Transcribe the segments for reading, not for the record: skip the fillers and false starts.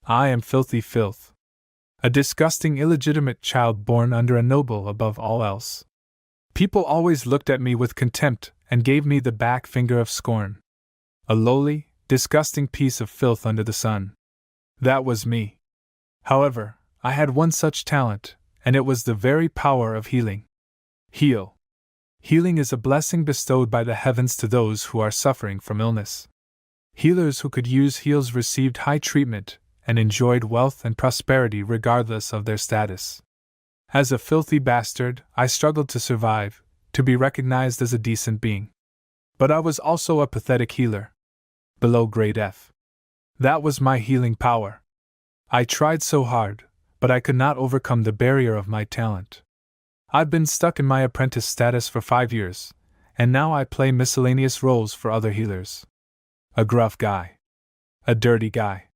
I am filthy filth. A disgusting illegitimate child born under a noble above all else. People always looked at me with contempt and gave me the back finger of scorn. A lowly, disgusting piece of filth under the sun. That was me. However, I had one such talent, and it was the very power of healing. Heal. Healing is a blessing bestowed by the heavens to those who are suffering from illness. Healers who could use heals received high treatment and enjoyed wealth and prosperity regardless of their status. As a filthy bastard, I struggled to survive, to be recognized as a decent being. But I was also a pathetic healer. Below grade F. That was my healing power. I tried so hard, but I could not overcome the barrier of my talent. I've been stuck in my apprentice status for 5 years, and now I play miscellaneous roles for other healers. A gruff guy. A dirty guy.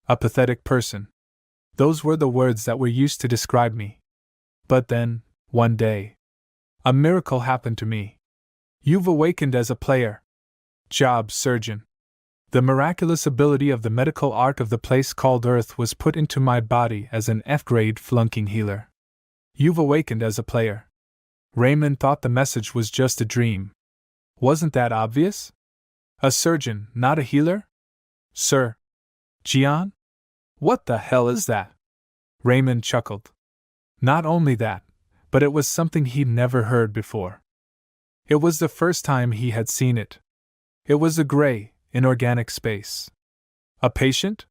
A pathetic person. Those were the words that were used to describe me. But then, one day, a miracle happened to me. You've awakened as a player. Job surgeon. The miraculous ability of the medical art of the place called Earth was put into my body as an F-grade flunking healer. You've awakened as a player. Raymond thought the message was just a dream. Wasn't that obvious? A surgeon, not a healer? Sir. Jian? What the hell is that? Raymond chuckled. Not only that, but it was something he'd never heard before. It was the first time he had seen it. It was a gray, inorganic space. A patient?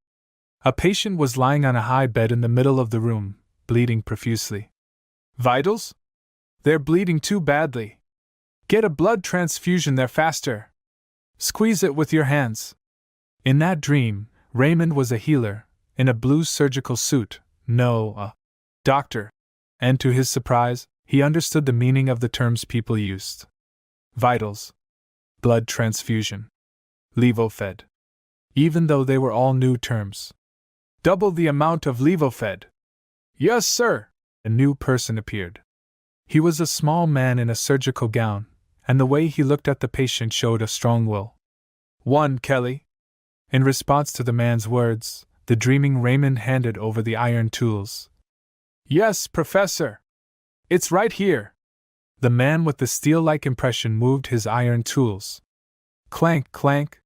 A patient was lying on a high bed in the middle of the room, bleeding profusely. Vitals? They're bleeding too badly. Get a blood transfusion there faster. Squeeze it with your hands. In that dream, Raymond was a healer, in a blue surgical suit, a doctor, and to his surprise, he understood the meaning of the terms people used. Vitals. Blood transfusion. Levofed. Even though they were all new terms. Double the amount of Levofed. Yes, sir. A new person appeared. He was a small man in a surgical gown, and the way he looked at the patient showed a strong will. 1, Kelly. In response to the man's words, the dreaming Raymond handed over the iron tools. Yes, Professor. It's right here. The man with the steel-like impression moved his iron tools. Clank, clank.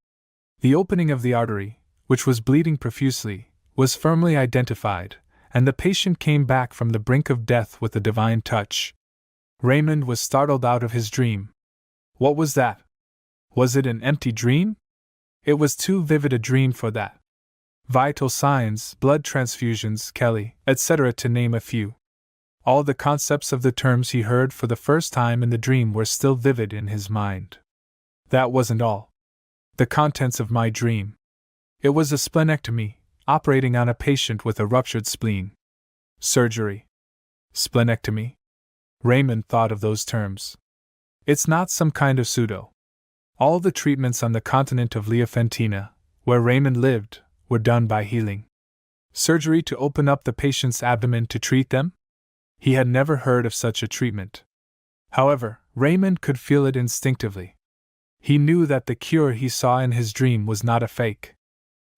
The opening of the artery, which was bleeding profusely, was firmly identified, and the patient came back from the brink of death with a divine touch. Raymond was startled out of his dream. What was that? Was it an empty dream? It was too vivid a dream for that. Vital signs, blood transfusions, Kelly, etc., to name a few. All the concepts of the terms he heard for the first time in the dream were still vivid in his mind. That wasn't all. The contents of my dream. It was a splenectomy, operating on a patient with a ruptured spleen. Surgery. Splenectomy. Raymond thought of those terms. It's not some kind of pseudo. All the treatments on the continent of Leofantina, where Raymond lived, were done by healing. Surgery to open up the patient's abdomen to treat them? He had never heard of such a treatment. However, Raymond could feel it instinctively. He knew that the cure he saw in his dream was not a fake.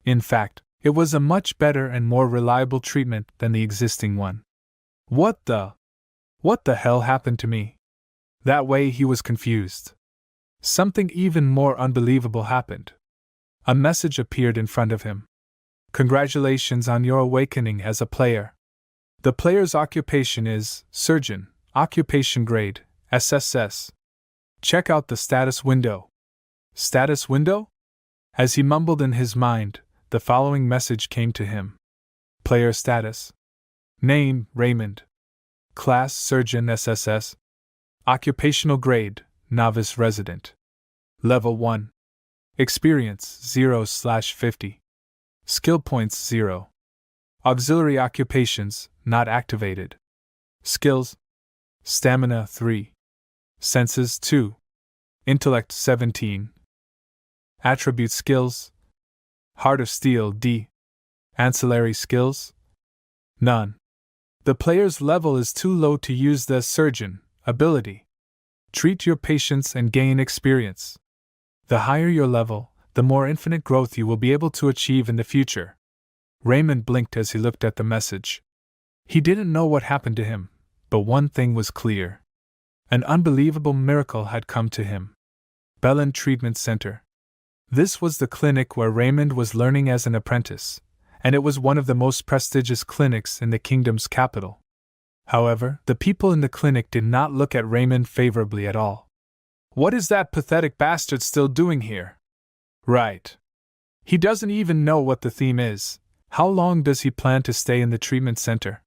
In fact, it was a much better and more reliable treatment than the existing one. What the hell happened to me? That way he was confused. Something even more unbelievable happened. A message appeared in front of him. Congratulations on your awakening as a player. The player's occupation is Surgeon, Occupation Grade, SSS. Check out the status window. Status window? As he mumbled in his mind, the following message came to him. Player status. Name, Raymond. Class, Surgeon SSS. Occupational grade, Novice Resident. Level 1. Experience 0/50. Skill points 0. Auxiliary occupations, not activated. Skills. Stamina 3. Senses 2. Intellect 17. Attribute skills. Heart of Steel D. Ancillary skills. None. The player's level is too low to use the Surgeon ability. Treat your patients and gain experience. The higher your level, the more infinite growth you will be able to achieve in the future. Raymond blinked as he looked at the message. He didn't know what happened to him, but one thing was clear. An unbelievable miracle had come to him. Bellin Treatment Center. This was the clinic where Raymond was learning as an apprentice, and it was one of the most prestigious clinics in the kingdom's capital. However, the people in the clinic did not look at Raymond favorably at all. What is that pathetic bastard still doing here? Right. He doesn't even know what the theme is. How long does he plan to stay in the treatment center?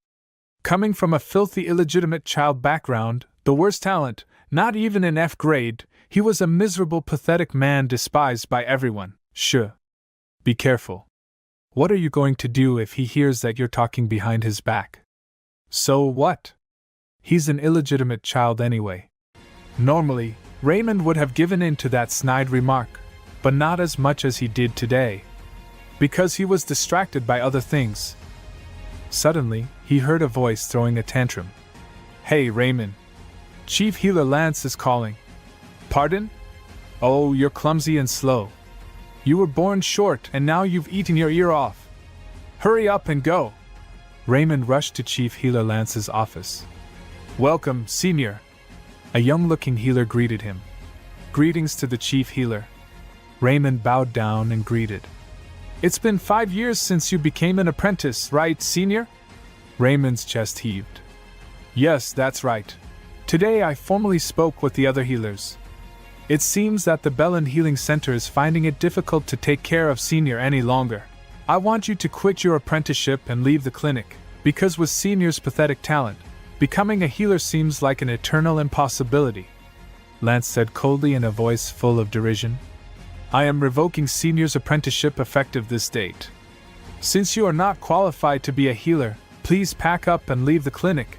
Coming from a filthy illegitimate child background, the worst talent, not even in F grade, he was a miserable pathetic man despised by everyone. Shh. Be careful. What are you going to do if he hears that you're talking behind his back? So what? He's an illegitimate child anyway. Normally, Raymond would have given in to that snide remark, but not as much as he did today, because he was distracted by other things. Suddenly, he heard a voice throwing a tantrum. Hey, Raymond. Chief Healer Lance is calling. Pardon? Oh, you're clumsy and slow. You were born short and now you've eaten your ear off. Hurry up and go. Raymond rushed to Chief Healer Lance's office. Welcome, Senior. A young-looking healer greeted him. Greetings to the Chief Healer. Raymond bowed down and greeted. It's been 5 years since you became an apprentice, right, Senior? Raymond's chest heaved. Yes, that's right. Today I formally spoke with the other healers. It seems that the Bellin Healing Center is finding it difficult to take care of Senior any longer. I want you to quit your apprenticeship and leave the clinic, because with Senior's pathetic talent, becoming a healer seems like an eternal impossibility. Lance said coldly in a voice full of derision. I am revoking Senior's apprenticeship effective this date. Since you are not qualified to be a healer, please pack up and leave the clinic.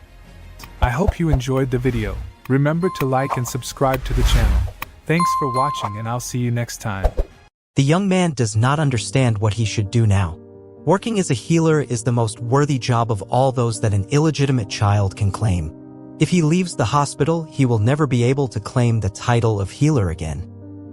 I hope you enjoyed the video. Remember to like and subscribe to the channel. Thanks for watching and I'll see you next time. The young man does not understand what he should do now. Working as a healer is the most worthy job of all those that an illegitimate child can claim. If he leaves the hospital, he will never be able to claim the title of healer again.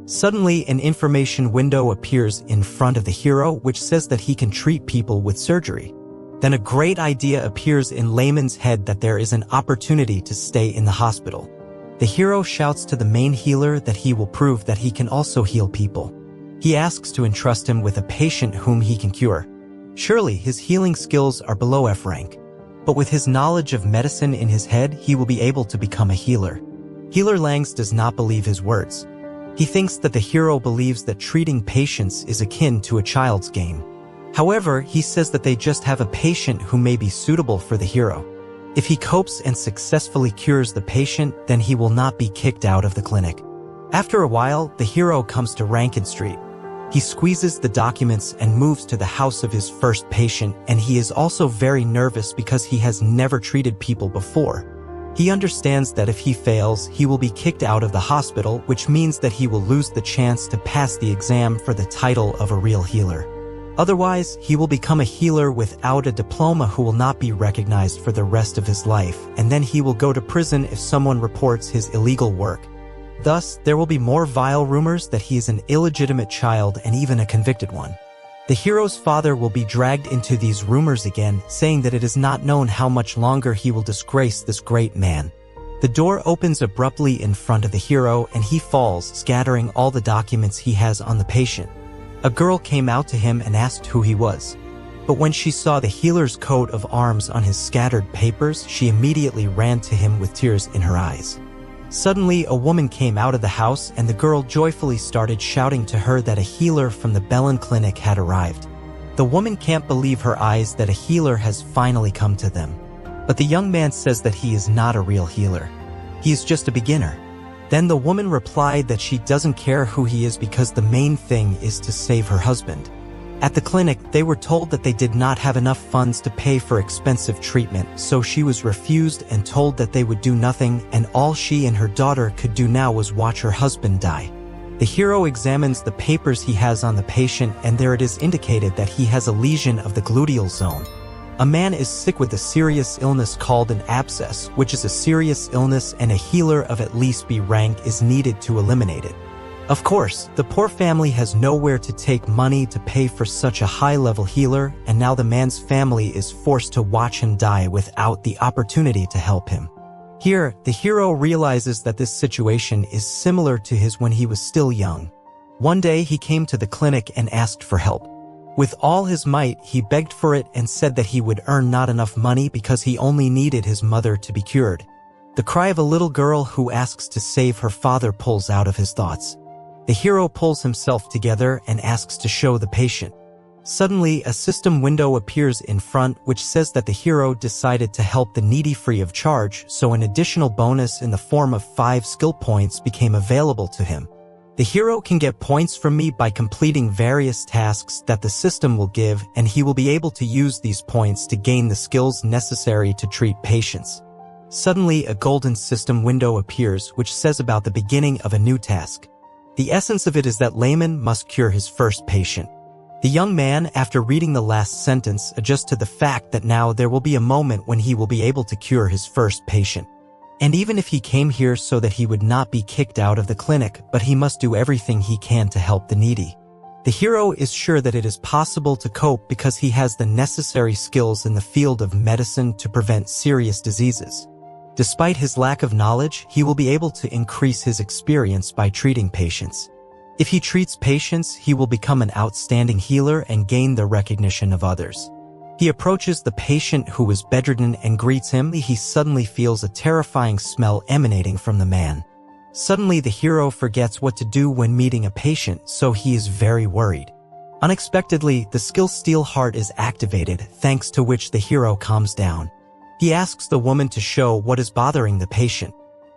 Suddenly, an information window appears in front of the hero which says that he can treat people with surgery. Then a great idea appears in Layman's head that there is an opportunity to stay in the hospital. The hero shouts to the main healer that he will prove that he can also heal people. He asks to entrust him with a patient whom he can cure. Surely his healing skills are below F rank, but with his knowledge of medicine in his head, he will be able to become a healer. Healer Langs does not believe his words. He thinks that the hero believes that treating patients is akin to a child's game. However, he says that they just have a patient who may be suitable for the hero. If he copes and successfully cures the patient, then he will not be kicked out of the clinic. After a while, the hero comes to Rankin Street. He squeezes the documents and moves to the house of his first patient, and he is also very nervous because he has never treated people before. He understands that if he fails, he will be kicked out of the hospital, which means that he will lose the chance to pass the exam for the title of a real healer. Otherwise, he will become a healer without a diploma who will not be recognized for the rest of his life, and then he will go to prison if someone reports his illegal work. Thus, there will be more vile rumors that he is an illegitimate child and even a convicted one. The hero's father will be dragged into these rumors again, saying that it is not known how much longer he will disgrace this great man. The door opens abruptly in front of the hero and he falls, scattering all the documents he has on the patient. A girl came out to him and asked who he was. But when she saw the healer's coat of arms on his scattered papers, she immediately ran to him with tears in her eyes. Suddenly, a woman came out of the house and the girl joyfully started shouting to her that a healer from the Bellin Clinic had arrived. The woman can't believe her eyes that a healer has finally come to them. But the young man says that he is not a real healer. He is just a beginner. Then the woman replied that she doesn't care who he is because the main thing is to save her husband. At the clinic, they were told that they did not have enough funds to pay for expensive treatment, so she was refused and told that they would do nothing, and all she and her daughter could do now was watch her husband die. The hero examines the papers he has on the patient, and there it is indicated that he has a lesion of the gluteal zone. A man is sick with a serious illness called an abscess, which is a serious illness and a healer of at least B rank is needed to eliminate it. Of course, the poor family has nowhere to take money to pay for such a high-level healer, and now the man's family is forced to watch him die without the opportunity to help him. Here, the hero realizes that this situation is similar to his when he was still young. One day, he came to the clinic and asked for help. With all his might, he begged for it and said that he would earn not enough money because he only needed his mother to be cured. The cry of a little girl who asks to save her father pulls out of his thoughts. The hero pulls himself together and asks to show the patient. Suddenly, a system window appears in front which says that the hero decided to help the needy free of charge, so an additional bonus in the form of 5 skill points became available to him. The hero can get points from me by completing various tasks that the system will give, and he will be able to use these points to gain the skills necessary to treat patients. Suddenly, a golden system window appears which says about the beginning of a new task. The essence of it is that Layman must cure his first patient. The young man, after reading the last sentence, adjusts to the fact that now there will be a moment when he will be able to cure his first patient. And even if he came here so that he would not be kicked out of the clinic, but he must do everything he can to help the needy. The hero is sure that it is possible to cope because he has the necessary skills in the field of medicine to prevent serious diseases. Despite his lack of knowledge, he will be able to increase his experience by treating patients. If he treats patients, he will become an outstanding healer and gain the recognition of others. He approaches the patient who is bedridden and greets him. He suddenly feels a terrifying smell emanating from the man. Suddenly, the hero forgets what to do when meeting a patient, so he is very worried. Unexpectedly, the skill Steel Heart is activated, thanks to which the hero calms down. He asks the woman to show what is bothering the patient.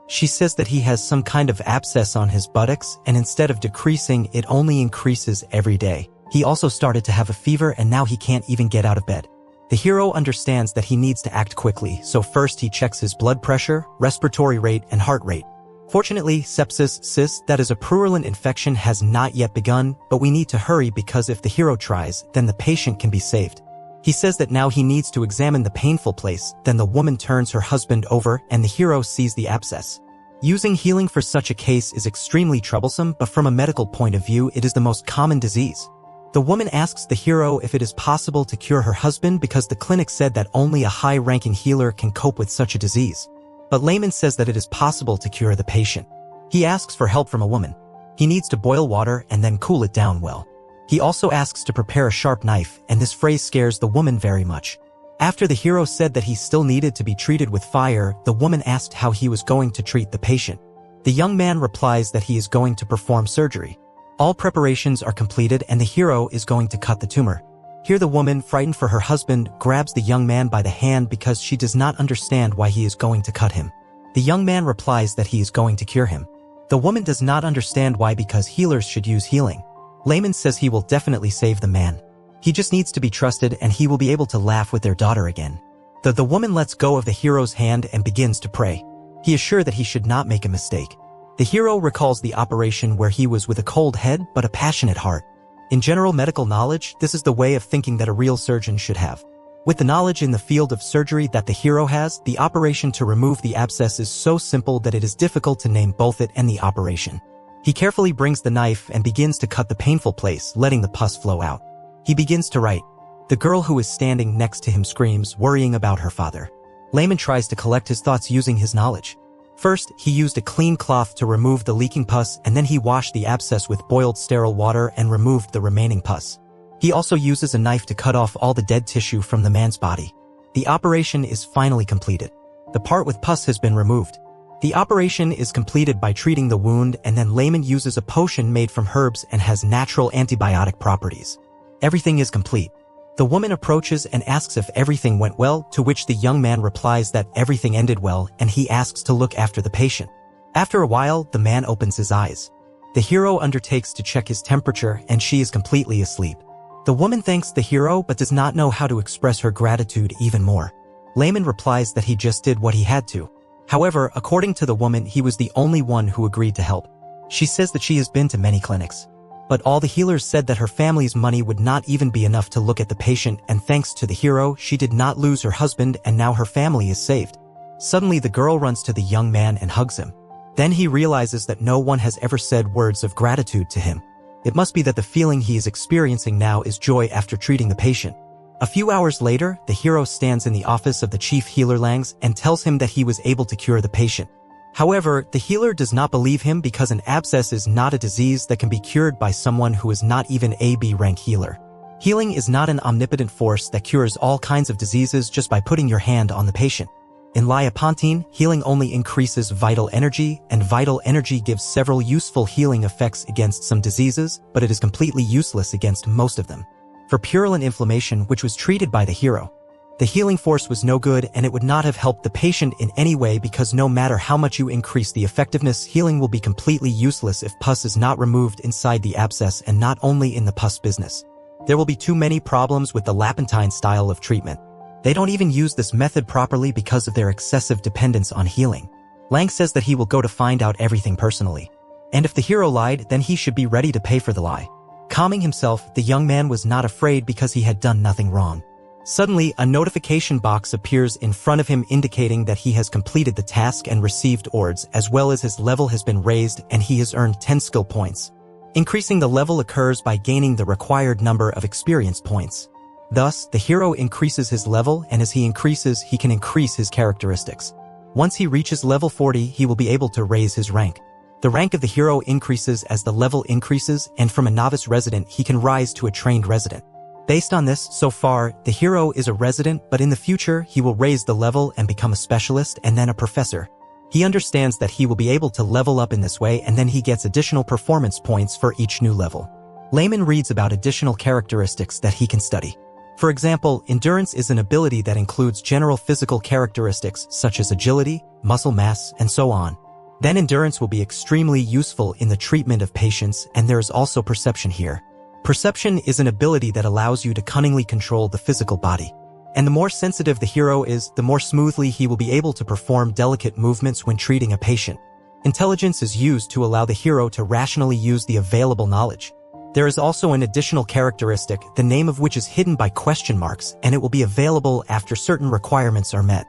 She says that he has some kind of abscess on his buttocks, and instead of decreasing, it only increases every day. He also started to have a fever, and now he can't even get out of bed. The hero understands that he needs to act quickly, so first he checks his blood pressure, respiratory rate, and heart rate. Fortunately, sepsis, that is a purulent infection, has not yet begun, but we need to hurry because if the hero tries, then the patient can be saved. He says that now he needs to examine the painful place, then the woman turns her husband over and the hero sees the abscess. Using healing for such a case is extremely troublesome, but from a medical point of view, it is the most common disease. The woman asks the hero if it is possible to cure her husband because the clinic said that only a high-ranking healer can cope with such a disease. But Layman says that it is possible to cure the patient. He asks for help from a woman. He needs to boil water and then cool it down well. He also asks to prepare a sharp knife, and this phrase scares the woman very much. After the hero said that he still needed to be treated with fire, the woman asked how he was going to treat the patient. The young man replies that he is going to perform surgery. All preparations are completed and the hero is going to cut the tumor. Here the woman, frightened for her husband, grabs the young man by the hand because she does not understand why he is going to cut him. The young man replies that he is going to cure him. The woman does not understand why because healers should use healing. Layman says he will definitely save the man. He just needs to be trusted and he will be able to laugh with their daughter again. The woman lets go of the hero's hand and begins to pray. He is sure that he should not make a mistake. The hero recalls the operation where he was with a cold head but a passionate heart. In general medical knowledge, this is the way of thinking that a real surgeon should have. With the knowledge in the field of surgery that the hero has, the operation to remove the abscess is so simple that it is difficult to name both it and the operation. He carefully brings the knife and begins to cut the painful place, letting the pus flow out. He begins to write. The girl who is standing next to him screams, worrying about her father. Layman tries to collect his thoughts using his knowledge. First, he used a clean cloth to remove the leaking pus, and then he washed the abscess with boiled sterile water and removed the remaining pus. He also uses a knife to cut off all the dead tissue from the man's body. The operation is finally completed. The part with pus has been removed. The operation is completed by treating the wound, and then Layman uses a potion made from herbs and has natural antibiotic properties. Everything is complete. The woman approaches and asks if everything went well, to which the young man replies that everything ended well, and he asks to look after the patient. After a while, the man opens his eyes. The hero undertakes to check his temperature, and she is completely asleep. The woman thanks the hero but does not know how to express her gratitude even more. Layman replies that he just did what he had to. However, according to the woman, he was the only one who agreed to help. She says that she has been to many clinics. But all the healers said that her family's money would not even be enough to look at the patient, and thanks to the hero, she did not lose her husband and now her family is saved. Suddenly the girl runs to the young man and hugs him. Then he realizes that no one has ever said words of gratitude to him. It must be that the feeling he is experiencing now is joy after treating the patient. A few hours later, the hero stands in the office of the chief healer Langs and tells him that he was able to cure the patient. However, the healer does not believe him because an abscess is not a disease that can be cured by someone who is not even a B-rank healer. Healing is not an omnipotent force that cures all kinds of diseases just by putting your hand on the patient. In Liapontine, healing only increases vital energy, and vital energy gives several useful healing effects against some diseases, but it is completely useless against most of them. For purulent inflammation, which was treated by the hero, the healing force was no good and it would not have helped the patient in any way because no matter how much you increase the effectiveness, healing will be completely useless if pus is not removed inside the abscess and not only in the pus business. There will be too many problems with the Liapontine style of treatment. They don't even use this method properly because of their excessive dependence on healing. Lang says that he will go to find out everything personally. And if the hero lied, then he should be ready to pay for the lie. Calming himself, the young man was not afraid because he had done nothing wrong. Suddenly, a notification box appears in front of him indicating that he has completed the task and received ords, as well as his level has been raised and he has earned 10 skill points. Increasing the level occurs by gaining the required number of experience points. Thus, the hero increases his level, and as he increases, he can increase his characteristics. Once he reaches level 40, he will be able to raise his rank. The rank of the hero increases as the level increases, and from a novice resident, he can rise to a trained resident. Based on this, so far, the hero is a resident, but in the future, he will raise the level and become a specialist and then a professor. He understands that he will be able to level up in this way, and then he gets additional performance points for each new level. Layman reads about additional characteristics that he can study. For example, endurance is an ability that includes general physical characteristics such as agility, muscle mass, and so on. Then endurance will be extremely useful in the treatment of patients, and there is also perception here. Perception is an ability that allows you to cunningly control the physical body. And the more sensitive the hero is, the more smoothly he will be able to perform delicate movements when treating a patient. Intelligence is used to allow the hero to rationally use the available knowledge. There is also an additional characteristic, the name of which is hidden by question marks, and it will be available after certain requirements are met.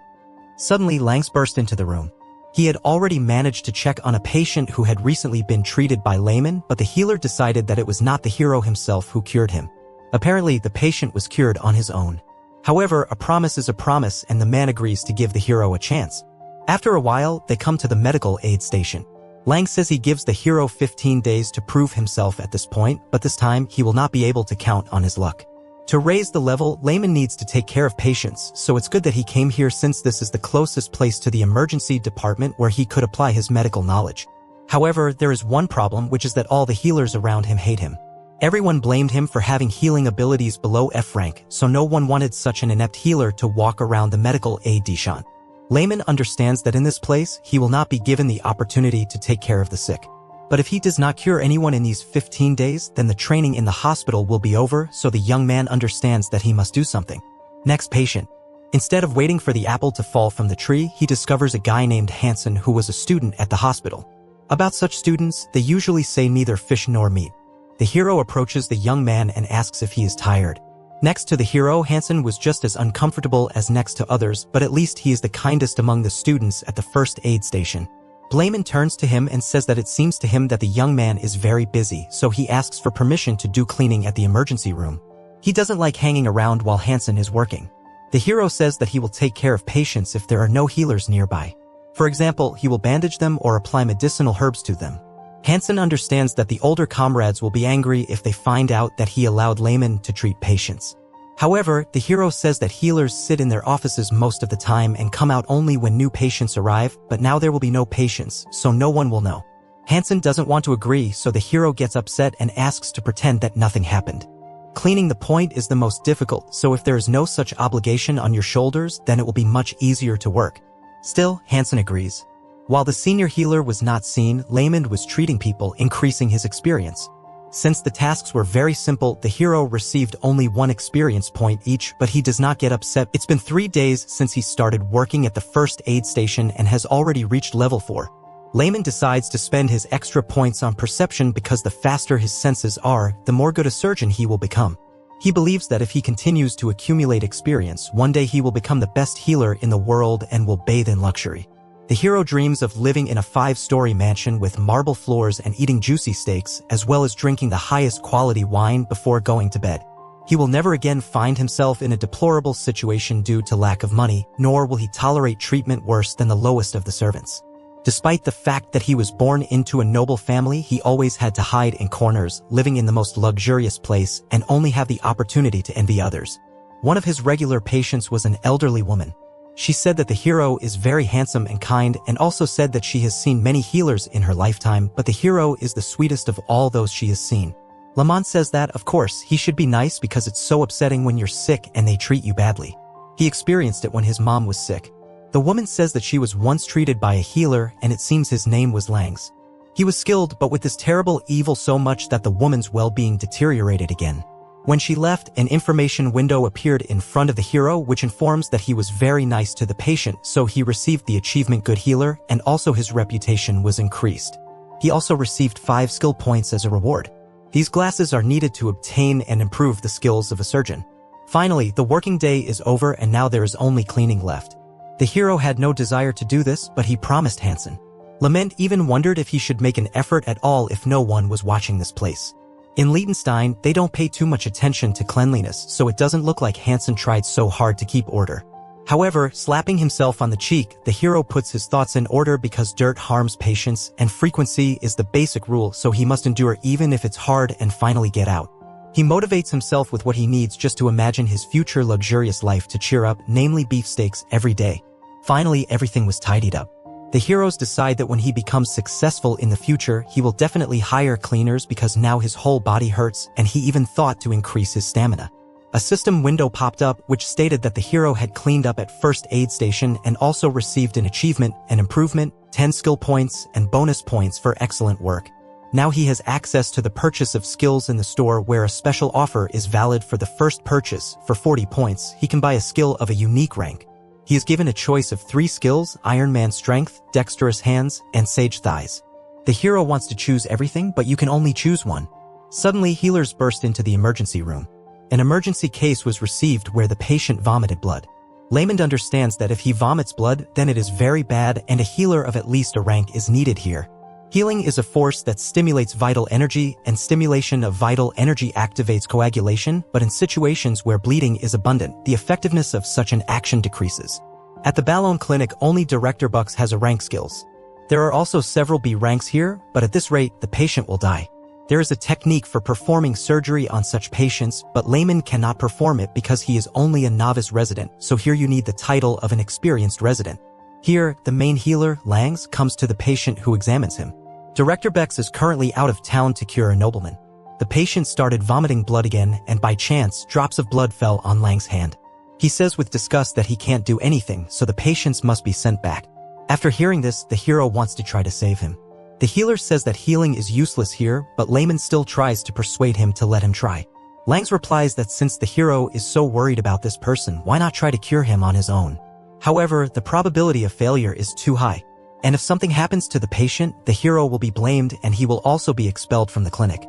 Suddenly, Langs burst into the room. He had already managed to check on a patient who had recently been treated by Layman, but the healer decided that it was not the hero himself who cured him. Apparently, the patient was cured on his own. However, a promise is a promise, and the man agrees to give the hero a chance. After a while, they come to the medical aid station. Lang says he gives the hero 15 days to prove himself at this point, but this time he will not be able to count on his luck. To raise the level, Layman needs to take care of patients, so it's good that he came here since this is the closest place to the emergency department where he could apply his medical knowledge. However, there is one problem, which is that all the healers around him hate him. Everyone blamed him for having healing abilities below F rank, so no one wanted such an inept healer to walk around the medical aid station. Layman understands that in this place, he will not be given the opportunity to take care of the sick. But if he does not cure anyone in these 15 days, then the training in the hospital will be over, so the young man understands that he must do something. Next patient. Instead of waiting for the apple to fall from the tree, he discovers a guy named Hansen who was a student at the hospital. About such students, they usually say neither fish nor meat. The hero approaches the young man and asks if he is tired. Next to the hero, Hansen was just as uncomfortable as next to others, but at least he is the kindest among the students at the first aid station. Layman turns to him and says that it seems to him that the young man is very busy, so he asks for permission to do cleaning at the emergency room. He doesn't like hanging around while Hansen is working. The hero says that he will take care of patients if there are no healers nearby. For example, he will bandage them or apply medicinal herbs to them. Hansen understands that the older comrades will be angry if they find out that he allowed Layman to treat patients. However, the hero says that healers sit in their offices most of the time and come out only when new patients arrive, but now there will be no patients, so no one will know. Hansen doesn't want to agree, so the hero gets upset and asks to pretend that nothing happened. Cleaning the point is the most difficult, so if there is no such obligation on your shoulders, then it will be much easier to work. Still, Hansen agrees. While the senior healer was not seen, Layman was treating people, increasing his experience. Since the tasks were very simple, the hero received only 1 experience point each, but he does not get upset. It's been 3 days since he started working at the first aid station and has already reached level 4. Layman decides to spend his extra points on perception because the faster his senses are, the more good a surgeon he will become. He believes that if he continues to accumulate experience, one day he will become the best healer in the world and will bathe in luxury. The hero dreams of living in a 5-story mansion with marble floors and eating juicy steaks, as well as drinking the highest quality wine before going to bed. He will never again find himself in a deplorable situation due to lack of money, nor will he tolerate treatment worse than the lowest of the servants. Despite the fact that he was born into a noble family, he always had to hide in corners, living in the most luxurious place, and only have the opportunity to envy others. One of his regular patients was an elderly woman. She said that the hero is very handsome and kind, and also said that she has seen many healers in her lifetime, but the hero is the sweetest of all those she has seen. Lamont says that, of course, he should be nice because it's so upsetting when you're sick and they treat you badly. He experienced it when his mom was sick. The woman says that she was once treated by a healer, and it seems his name was Langs. He was skilled, but with this terrible evil so much that the woman's well-being deteriorated again. When she left, an information window appeared in front of the hero which informs that he was very nice to the patient, so he received the achievement Good Healer, and also his reputation was increased. He also received 5 skill points as a reward. These glasses are needed to obtain and improve the skills of a surgeon. Finally, the working day is over and now there is only cleaning left. The hero had no desire to do this, but he promised Hansen. Lament even wondered if he should make an effort at all if no one was watching this place. In Liechtenstein, they don't pay too much attention to cleanliness, so it doesn't look like Hansen tried so hard to keep order. However, slapping himself on the cheek, the hero puts his thoughts in order because dirt harms patients, and frequency is the basic rule, so he must endure even if it's hard and finally get out. He motivates himself with what he needs just to imagine his future luxurious life to cheer up, namely beefsteaks every day. Finally, everything was tidied up. The heroes decide that when he becomes successful in the future, he will definitely hire cleaners because now his whole body hurts, and he even thought to increase his stamina. A system window popped up which stated that the hero had cleaned up at first aid station and also received an achievement, an improvement, 10 skill points, and bonus points for excellent work. Now he has access to the purchase of skills in the store where a special offer is valid for the first purchase. For 40 points, he can buy a skill of a unique rank. He is given a choice of 3 skills: Iron Man Strength, Dexterous Hands, and Sage Thighs. The hero wants to choose everything, but you can only choose one. Suddenly, healers burst into the emergency room. An emergency case was received where the patient vomited blood. Layman understands that if he vomits blood, then it is very bad and a healer of at least a rank is needed here. Healing is a force that stimulates vital energy, and stimulation of vital energy activates coagulation, but in situations where bleeding is abundant, the effectiveness of such an action decreases. At the Ballon Clinic, only Director Bucks has a rank skills. There are also several B ranks here, but at this rate, the patient will die. There is a technique for performing surgery on such patients, but Layman cannot perform it because he is only a novice resident, so here you need the title of an experienced resident. Here, the main healer, Langs, comes to the patient who examines him. Director Bex is currently out of town to cure a nobleman. The patient started vomiting blood again, and by chance, drops of blood fell on Lang's hand. He says with disgust that he can't do anything, so the patients must be sent back. After hearing this, the hero wants to try to save him. The healer says that healing is useless here, but Layman still tries to persuade him to let him try. Langs replies that since the hero is so worried about this person, why not try to cure him on his own? However, the probability of failure is too high. And if something happens to the patient, the hero will be blamed and he will also be expelled from the clinic.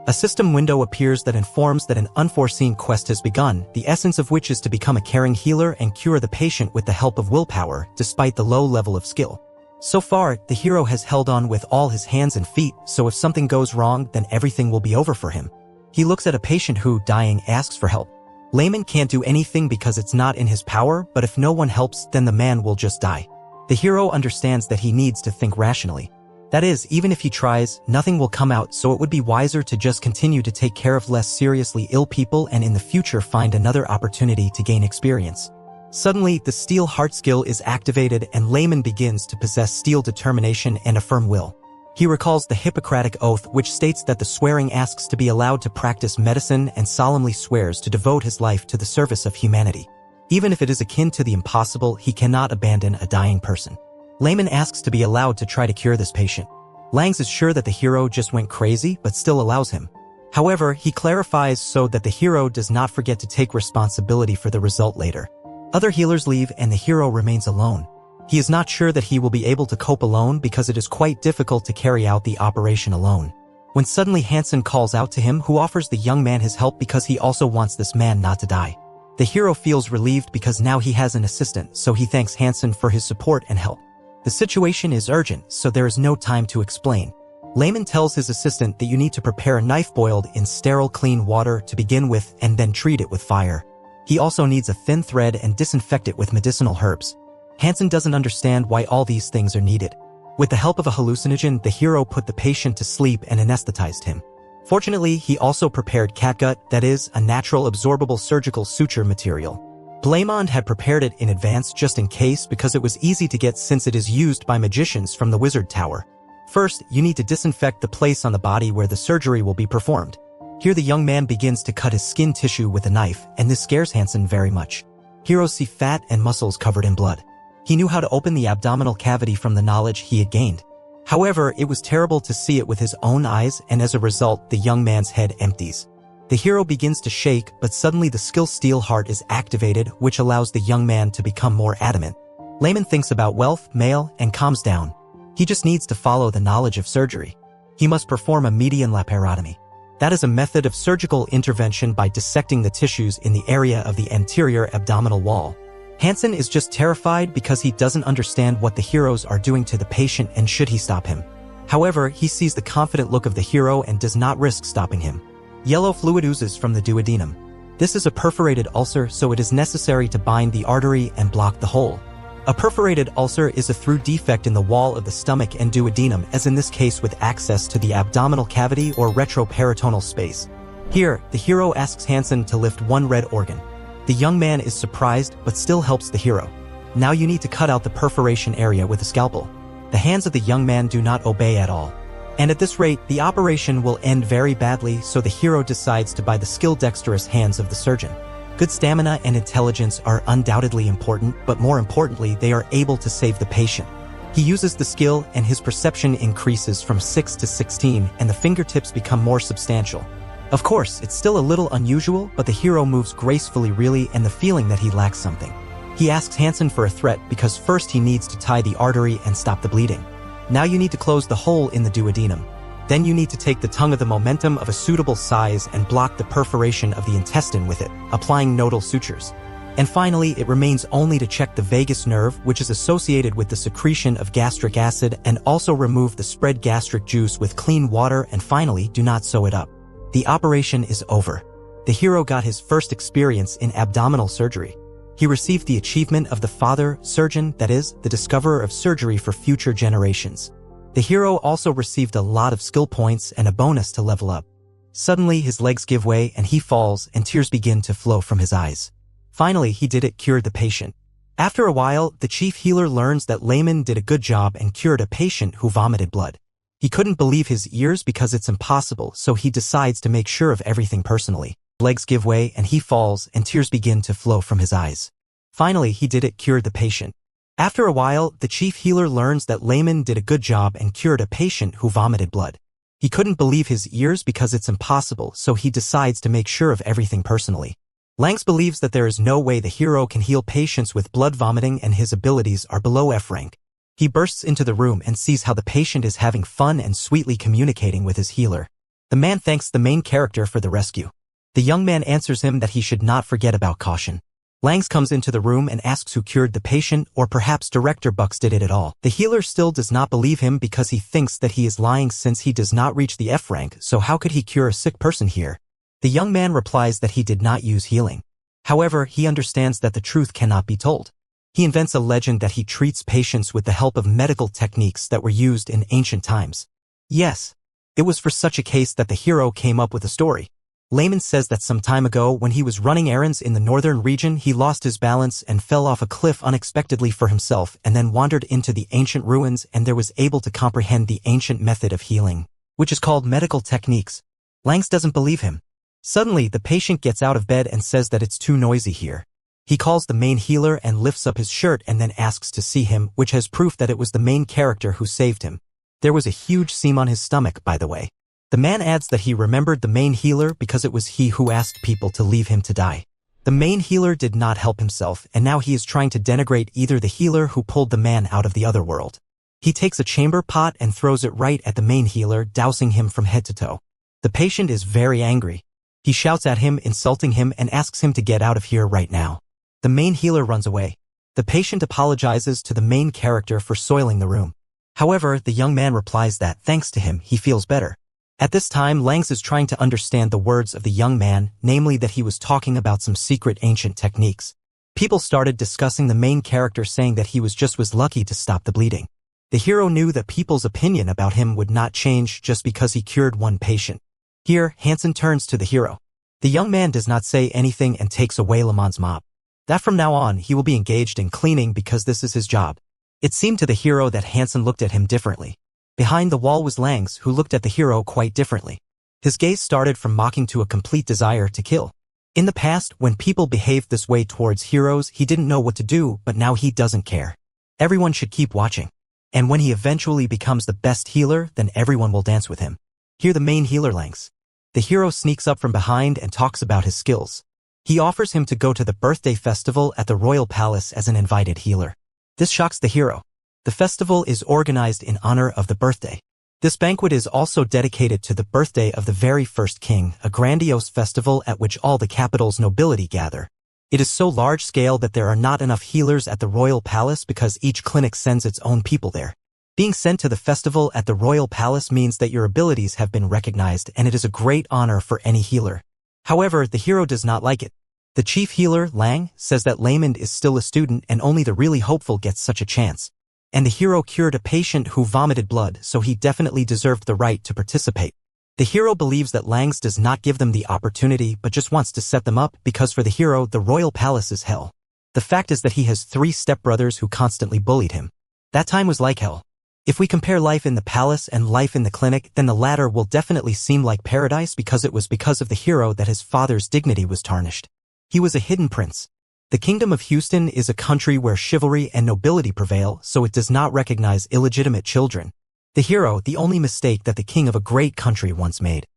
A system window appears that informs that an unforeseen quest has begun, the essence of which is to become a caring healer and cure the patient with the help of willpower, despite the low level of skill. So far, the hero has held on with all his hands and feet, so if something goes wrong, then everything will be over for him. He looks at a patient who, dying, asks for help. Layman can't do anything because it's not in his power, but if no one helps, then the man will just die. The hero understands that he needs to think rationally. That is, even if he tries, nothing will come out, so it would be wiser to just continue to take care of less seriously ill people and in the future find another opportunity to gain experience. Suddenly, the Steel Heart skill is activated and Layman begins to possess steel determination and a firm will. He recalls the Hippocratic Oath, which states that the swearing asks to be allowed to practice medicine and solemnly swears to devote his life to the service of humanity. Even if it is akin to the impossible, he cannot abandon a dying person. Layman asks to be allowed to try to cure this patient. Langs is sure that the hero just went crazy, but still allows him. However, he clarifies so that the hero does not forget to take responsibility for the result later. Other healers leave and the hero remains alone. He is not sure that he will be able to cope alone because it is quite difficult to carry out the operation alone. When suddenly Hansen calls out to him, who offers the young man his help because he also wants this man not to die. The hero feels relieved because now he has an assistant, so he thanks Hansen for his support and help. The situation is urgent, so there is no time to explain. Layman tells his assistant that you need to prepare a knife boiled in sterile clean water to begin with and then treat it with fire. He also needs a thin thread and disinfect it with medicinal herbs. Hansen doesn't understand why all these things are needed. With the help of a hallucinogen, the hero put the patient to sleep and anesthetized him. Fortunately, he also prepared catgut, that is, a natural absorbable surgical suture material. Blamond had prepared it in advance just in case because it was easy to get since it is used by magicians from the wizard tower. First, you need to disinfect the place on the body where the surgery will be performed. Here the young man begins to cut his skin tissue with a knife, and this scares Hansen very much. Heroes see fat and muscles covered in blood. He knew how to open the abdominal cavity from the knowledge he had gained. However, it was terrible to see it with his own eyes, and as a result, the young man's head empties. The hero begins to shake, but suddenly the skill steel heart is activated, which allows the young man to become more adamant. Layman thinks about wealth, mail, and calms down. He just needs to follow the knowledge of surgery. He must perform a median laparotomy. That is a method of surgical intervention by dissecting the tissues in the area of the anterior abdominal wall. Hansen is just terrified because he doesn't understand what the heroes are doing to the patient and should he stop him. However, he sees the confident look of the hero and does not risk stopping him. Yellow fluid oozes from the duodenum. This is a perforated ulcer, so it is necessary to bind the artery and block the hole. A perforated ulcer is a through defect in the wall of the stomach and duodenum, as in this case with access to the abdominal cavity or retroperitoneal space. Here, the hero asks Hansen to lift one red organ. The young man is surprised but still helps the hero. Now you need to cut out the perforation area with a scalpel. The hands of the young man do not obey at all. And at this rate, the operation will end very badly, so the hero decides to buy the skill-dexterous hands of the surgeon. Good stamina and intelligence are undoubtedly important, but more importantly, they are able to save the patient. He uses the skill and his perception increases from 6 to 16 and the fingertips become more substantial. Of course, it's still a little unusual, but the hero moves gracefully really and the feeling that he lacks something. He asks Hansen for a threat because first he needs to tie the artery and stop the bleeding. Now you need to close the hole in the duodenum. Then you need to take the tongue of the momentum of a suitable size and block the perforation of the intestine with it, applying nodal sutures. And finally, it remains only to check the vagus nerve, which is associated with the secretion of gastric acid, and also remove the spread gastric juice with clean water, and finally, do not sew it up. The operation is over. The hero got his first experience in abdominal surgery. He received the achievement of the father surgeon, that is, the discoverer of surgery for future generations. The hero also received a lot of skill points and a bonus to level up. Suddenly, his legs give way and he falls and tears begin to flow from his eyes. Finally, he did it, cured the patient. After a while, the chief healer learns that Layman did a good job and cured a patient who vomited blood. He couldn't believe his ears because it's impossible, so he decides to make sure of everything personally. Legs give way and he falls and tears begin to flow from his eyes. Finally, he did it, cured the patient. After a while, the chief healer learns that Layman did a good job and cured a patient who vomited blood. He couldn't believe his ears because it's impossible, so he decides to make sure of everything personally. Langs believes that there is no way the hero can heal patients with blood vomiting and his abilities are below F rank. He bursts into the room and sees how the patient is having fun and sweetly communicating with his healer. The man thanks the main character for the rescue. The young man answers him that he should not forget about caution. Langs comes into the room and asks who cured the patient, or perhaps Director Bucks did it at all. The healer still does not believe him because he thinks that he is lying since he does not reach the F rank, so how could he cure a sick person here? The young man replies that he did not use healing. However, he understands that the truth cannot be told. He invents a legend that he treats patients with the help of medical techniques that were used in ancient times. Yes, it was for such a case that the hero came up with a story. Layman says that some time ago when he was running errands in the northern region he lost his balance and fell off a cliff unexpectedly for himself and then wandered into the ancient ruins and there was able to comprehend the ancient method of healing, which is called medical techniques. Langs doesn't believe him. Suddenly the patient gets out of bed and says that it's too noisy here. He calls the main healer and lifts up his shirt and then asks to see him, which has proof that it was the main character who saved him. There was a huge seam on his stomach, by the way. The man adds that he remembered the main healer because it was he who asked people to leave him to die. The main healer did not help himself and now he is trying to denigrate either the healer who pulled the man out of the other world. He takes a chamber pot and throws it right at the main healer, dousing him from head to toe. The patient is very angry. He shouts at him, insulting him and asks him to get out of here right now. The main healer runs away. The patient apologizes to the main character for soiling the room. However, the young man replies that, thanks to him, he feels better. At this time, Langs is trying to understand the words of the young man, namely that he was talking about some secret ancient techniques. People started discussing the main character saying that he was lucky to stop the bleeding. The hero knew that people's opinion about him would not change just because he cured one patient. Here, Hansen turns to the hero. The young man does not say anything and takes away Lamon's mop. That from now on, he will be engaged in cleaning because this is his job. It seemed to the hero that Hansen looked at him differently. Behind the wall was Langs, who looked at the hero quite differently. His gaze started from mocking to a complete desire to kill. In the past, when people behaved this way towards heroes, he didn't know what to do, but now he doesn't care. Everyone should keep watching. And when he eventually becomes the best healer, then everyone will dance with him. Hear the main healer Langs. The hero sneaks up from behind and talks about his skills. He offers him to go to the birthday festival at the royal palace as an invited healer. This shocks the hero. The festival is organized in honor of the birthday. This banquet is also dedicated to the birthday of the very first king, a grandiose festival at which all the capital's nobility gather. It is so large-scale that there are not enough healers at the royal palace because each clinic sends its own people there. Being sent to the festival at the royal palace means that your abilities have been recognized, and it is a great honor for any healer. However, the hero does not like it. The chief healer, Lang, says that Lamond is still a student and only the really hopeful gets such a chance. And the hero cured a patient who vomited blood, so he definitely deserved the right to participate. The hero believes that Langs does not give them the opportunity but just wants to set them up because for the hero, the royal palace is hell. The fact is that he has 3 stepbrothers who constantly bullied him. That time was like hell. If we compare life in the palace and life in the clinic, then the latter will definitely seem like paradise because it was because of the hero that his father's dignity was tarnished. He was a hidden prince. The Kingdom of Houston is a country where chivalry and nobility prevail, so it does not recognize illegitimate children. The hero, the only mistake that the king of a great country once made.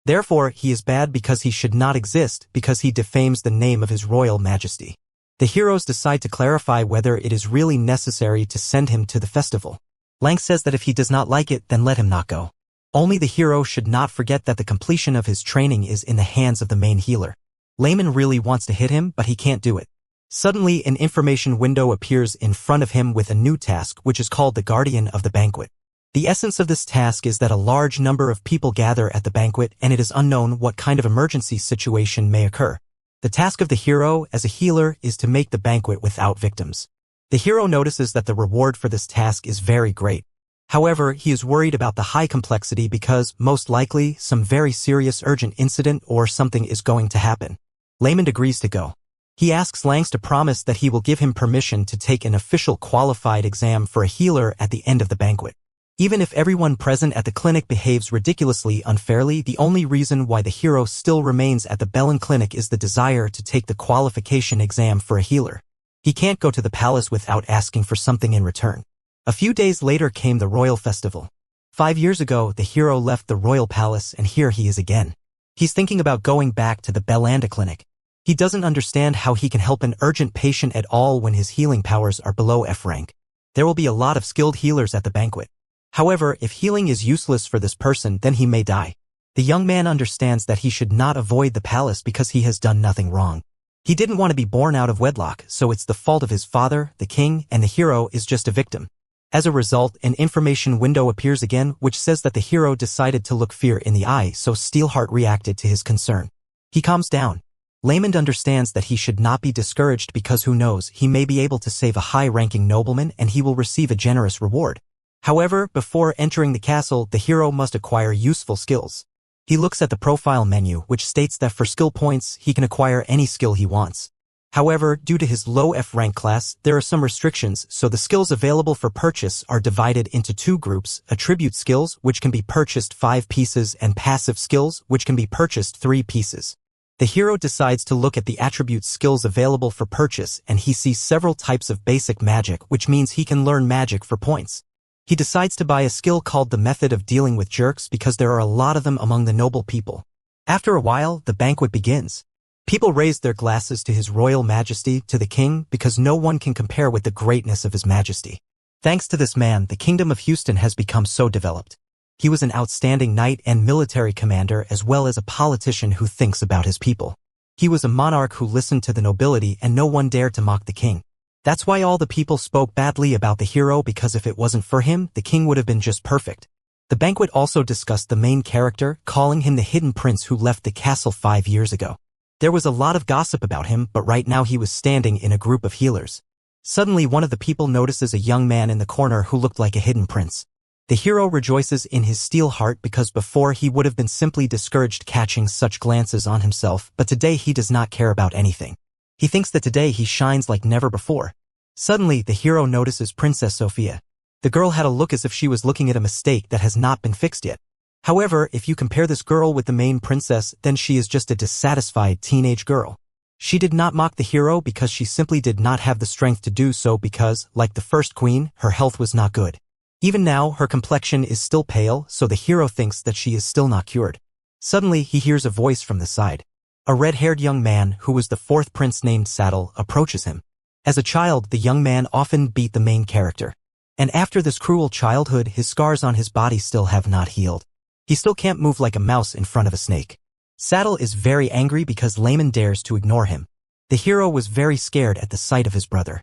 Therefore, he is bad because he should not exist because he defames the name of his royal majesty. The heroes decide to clarify whether it is really necessary to send him to the festival. Lang says that if he does not like it, then let him not go. Only the hero should not forget that the completion of his training is in the hands of the main healer. Layman really wants to hit him, but he can't do it. Suddenly, an information window appears in front of him with a new task which is called the Guardian of the Banquet. The essence of this task is that a large number of people gather at the banquet and it is unknown what kind of emergency situation may occur. The task of the hero, as a healer, is to make the banquet without victims. The hero notices that the reward for this task is very great. However, he is worried about the high complexity because, most likely, some very serious urgent incident or something is going to happen. Layman agrees to go. He asks Langs to promise that he will give him permission to take an official qualified exam for a healer at the end of the banquet. Even if everyone present at the clinic behaves ridiculously unfairly, the only reason why the hero still remains at the Bellin clinic is the desire to take the qualification exam for a healer. He can't go to the palace without asking for something in return. A few days later came the royal festival. 5 years ago, the hero left the royal palace and here he is again. He's thinking about going back to the Bellanda clinic. He doesn't understand how he can help an urgent patient at all when his healing powers are below F rank. There will be a lot of skilled healers at the banquet. However, if healing is useless for this person, then he may die. The young man understands that he should not avoid the palace because he has done nothing wrong. He didn't want to be born out of wedlock, so it's the fault of his father, the king, and the hero is just a victim. As a result, an information window appears again which says that the hero decided to look fear in the eye, so Steelheart reacted to his concern. He calms down. Lamond understands that he should not be discouraged because who knows, he may be able to save a high-ranking nobleman and he will receive a generous reward. However, before entering the castle, the hero must acquire useful skills. He looks at the profile menu which states that for skill points, he can acquire any skill he wants. However, due to his low F rank class, there are some restrictions, so the skills available for purchase are divided into 2 groups, attribute skills which can be purchased 5 pieces and passive skills which can be purchased 3 pieces. The hero decides to look at the attribute skills available for purchase and he sees several types of basic magic which means he can learn magic for points. He decides to buy a skill called the method of dealing with jerks because there are a lot of them among the noble people. After a while, the banquet begins. People raise their glasses to his royal majesty, to the king, because no one can compare with the greatness of his majesty. Thanks to this man, the Kingdom of Houston has become so developed. He was an outstanding knight and military commander as well as a politician who thinks about his people. He was a monarch who listened to the nobility and no one dared to mock the king. That's why all the people spoke badly about the hero, because if it wasn't for him, the king would have been just perfect. The banquet also discussed the main character, calling him the hidden prince who left the castle 5 years ago. There was a lot of gossip about him, but right now he was standing in a group of healers. Suddenly one of the people notices a young man in the corner who looked like a hidden prince. The hero rejoices in his steel heart because before he would have been simply discouraged catching such glances on himself, but today he does not care about anything. He thinks that today he shines like never before. Suddenly, the hero notices Princess Sophia. The girl had a look as if she was looking at a mistake that has not been fixed yet. However, if you compare this girl with the main princess, then she is just a dissatisfied teenage girl. She did not mock the hero because she simply did not have the strength to do so because, like the first queen, her health was not good. Even now, her complexion is still pale, so the hero thinks that she is still not cured. Suddenly, he hears a voice from the side. A red-haired young man, who was the fourth prince named Saddle, approaches him. As a child, the young man often beat the main character. And after this cruel childhood, his scars on his body still have not healed. He still can't move like a mouse in front of a snake. Saddle is very angry because Layman dares to ignore him. The hero was very scared at the sight of his brother.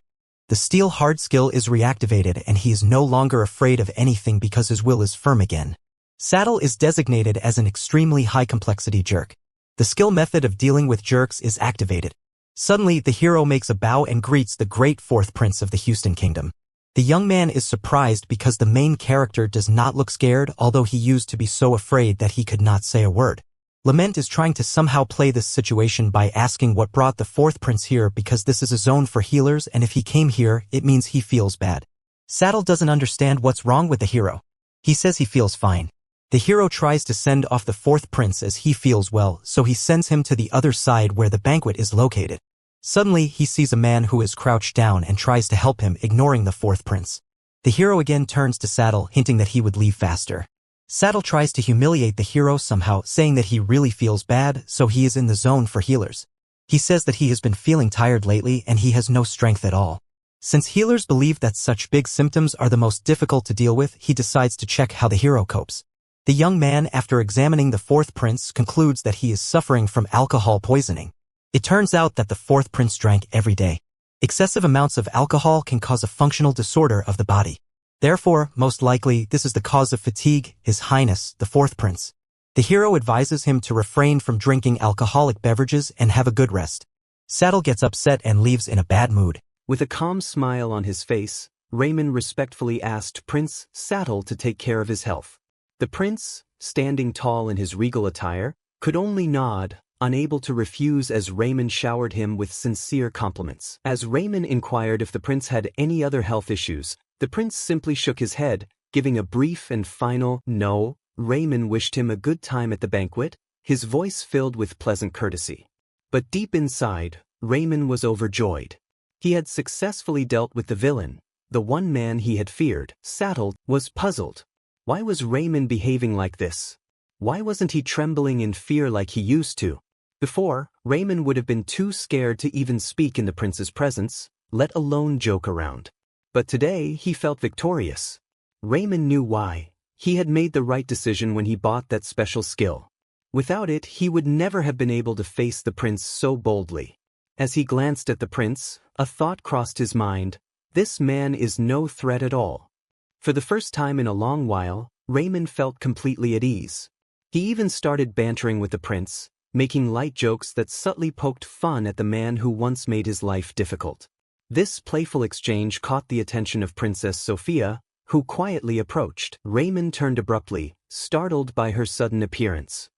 The steel hard skill is reactivated and he is no longer afraid of anything because his will is firm again. Saddle is designated as an extremely high-complexity jerk. The skill method of dealing with jerks is activated. Suddenly, the hero makes a bow and greets the great fourth prince of the Houston Kingdom. The young man is surprised because the main character does not look scared, although he used to be so afraid that he could not say a word. Lament is trying to somehow play this situation by asking what brought the fourth prince here because this is a zone for healers and if he came here, it means he feels bad. Saddle doesn't understand what's wrong with the hero. He says he feels fine. The hero tries to send off the fourth prince as he feels well, so he sends him to the other side where the banquet is located. Suddenly, he sees a man who is crouched down and tries to help him, ignoring the fourth prince. The hero again turns to Saddle, hinting that he would leave faster. Saddle tries to humiliate the hero somehow, saying that he really feels bad, so he is in the zone for healers. He says that he has been feeling tired lately and he has no strength at all. Since healers believe that such big symptoms are the most difficult to deal with, he decides to check how the hero copes. The young man, after examining the fourth prince, concludes that he is suffering from alcohol poisoning. It turns out that the fourth prince drank every day. Excessive amounts of alcohol can cause a functional disorder of the body. Therefore, most likely, this is the cause of fatigue, His Highness, the fourth prince. The hero advises him to refrain from drinking alcoholic beverages and have a good rest. Saddle gets upset and leaves in a bad mood. With a calm smile on his face, Raymond respectfully asked Prince Saddle to take care of his health. The prince, standing tall in his regal attire, could only nod, unable to refuse as Raymond showered him with sincere compliments. As Raymond inquired if the prince had any other health issues, the prince simply shook his head, giving a brief and final no. Raymond wished him a good time at the banquet, his voice filled with pleasant courtesy. But deep inside, Raymond was overjoyed. He had successfully dealt with the villain, the one man he had feared. Saddle was puzzled. Why was Raymond behaving like this? Why wasn't he trembling in fear like he used to? Before, Raymond would have been too scared to even speak in the prince's presence, let alone joke around. But today he felt victorious. Raymond knew why. He had made the right decision when he bought that special skill. Without it, he would never have been able to face the prince so boldly. As he glanced at the prince, a thought crossed his mind. This man is no threat at all. For the first time in a long while, Raymond felt completely at ease. He even started bantering with the prince, making light jokes that subtly poked fun at the man who once made his life difficult. This playful exchange caught the attention of Princess Sophia, who quietly approached. Raymond turned abruptly, startled by her sudden appearance.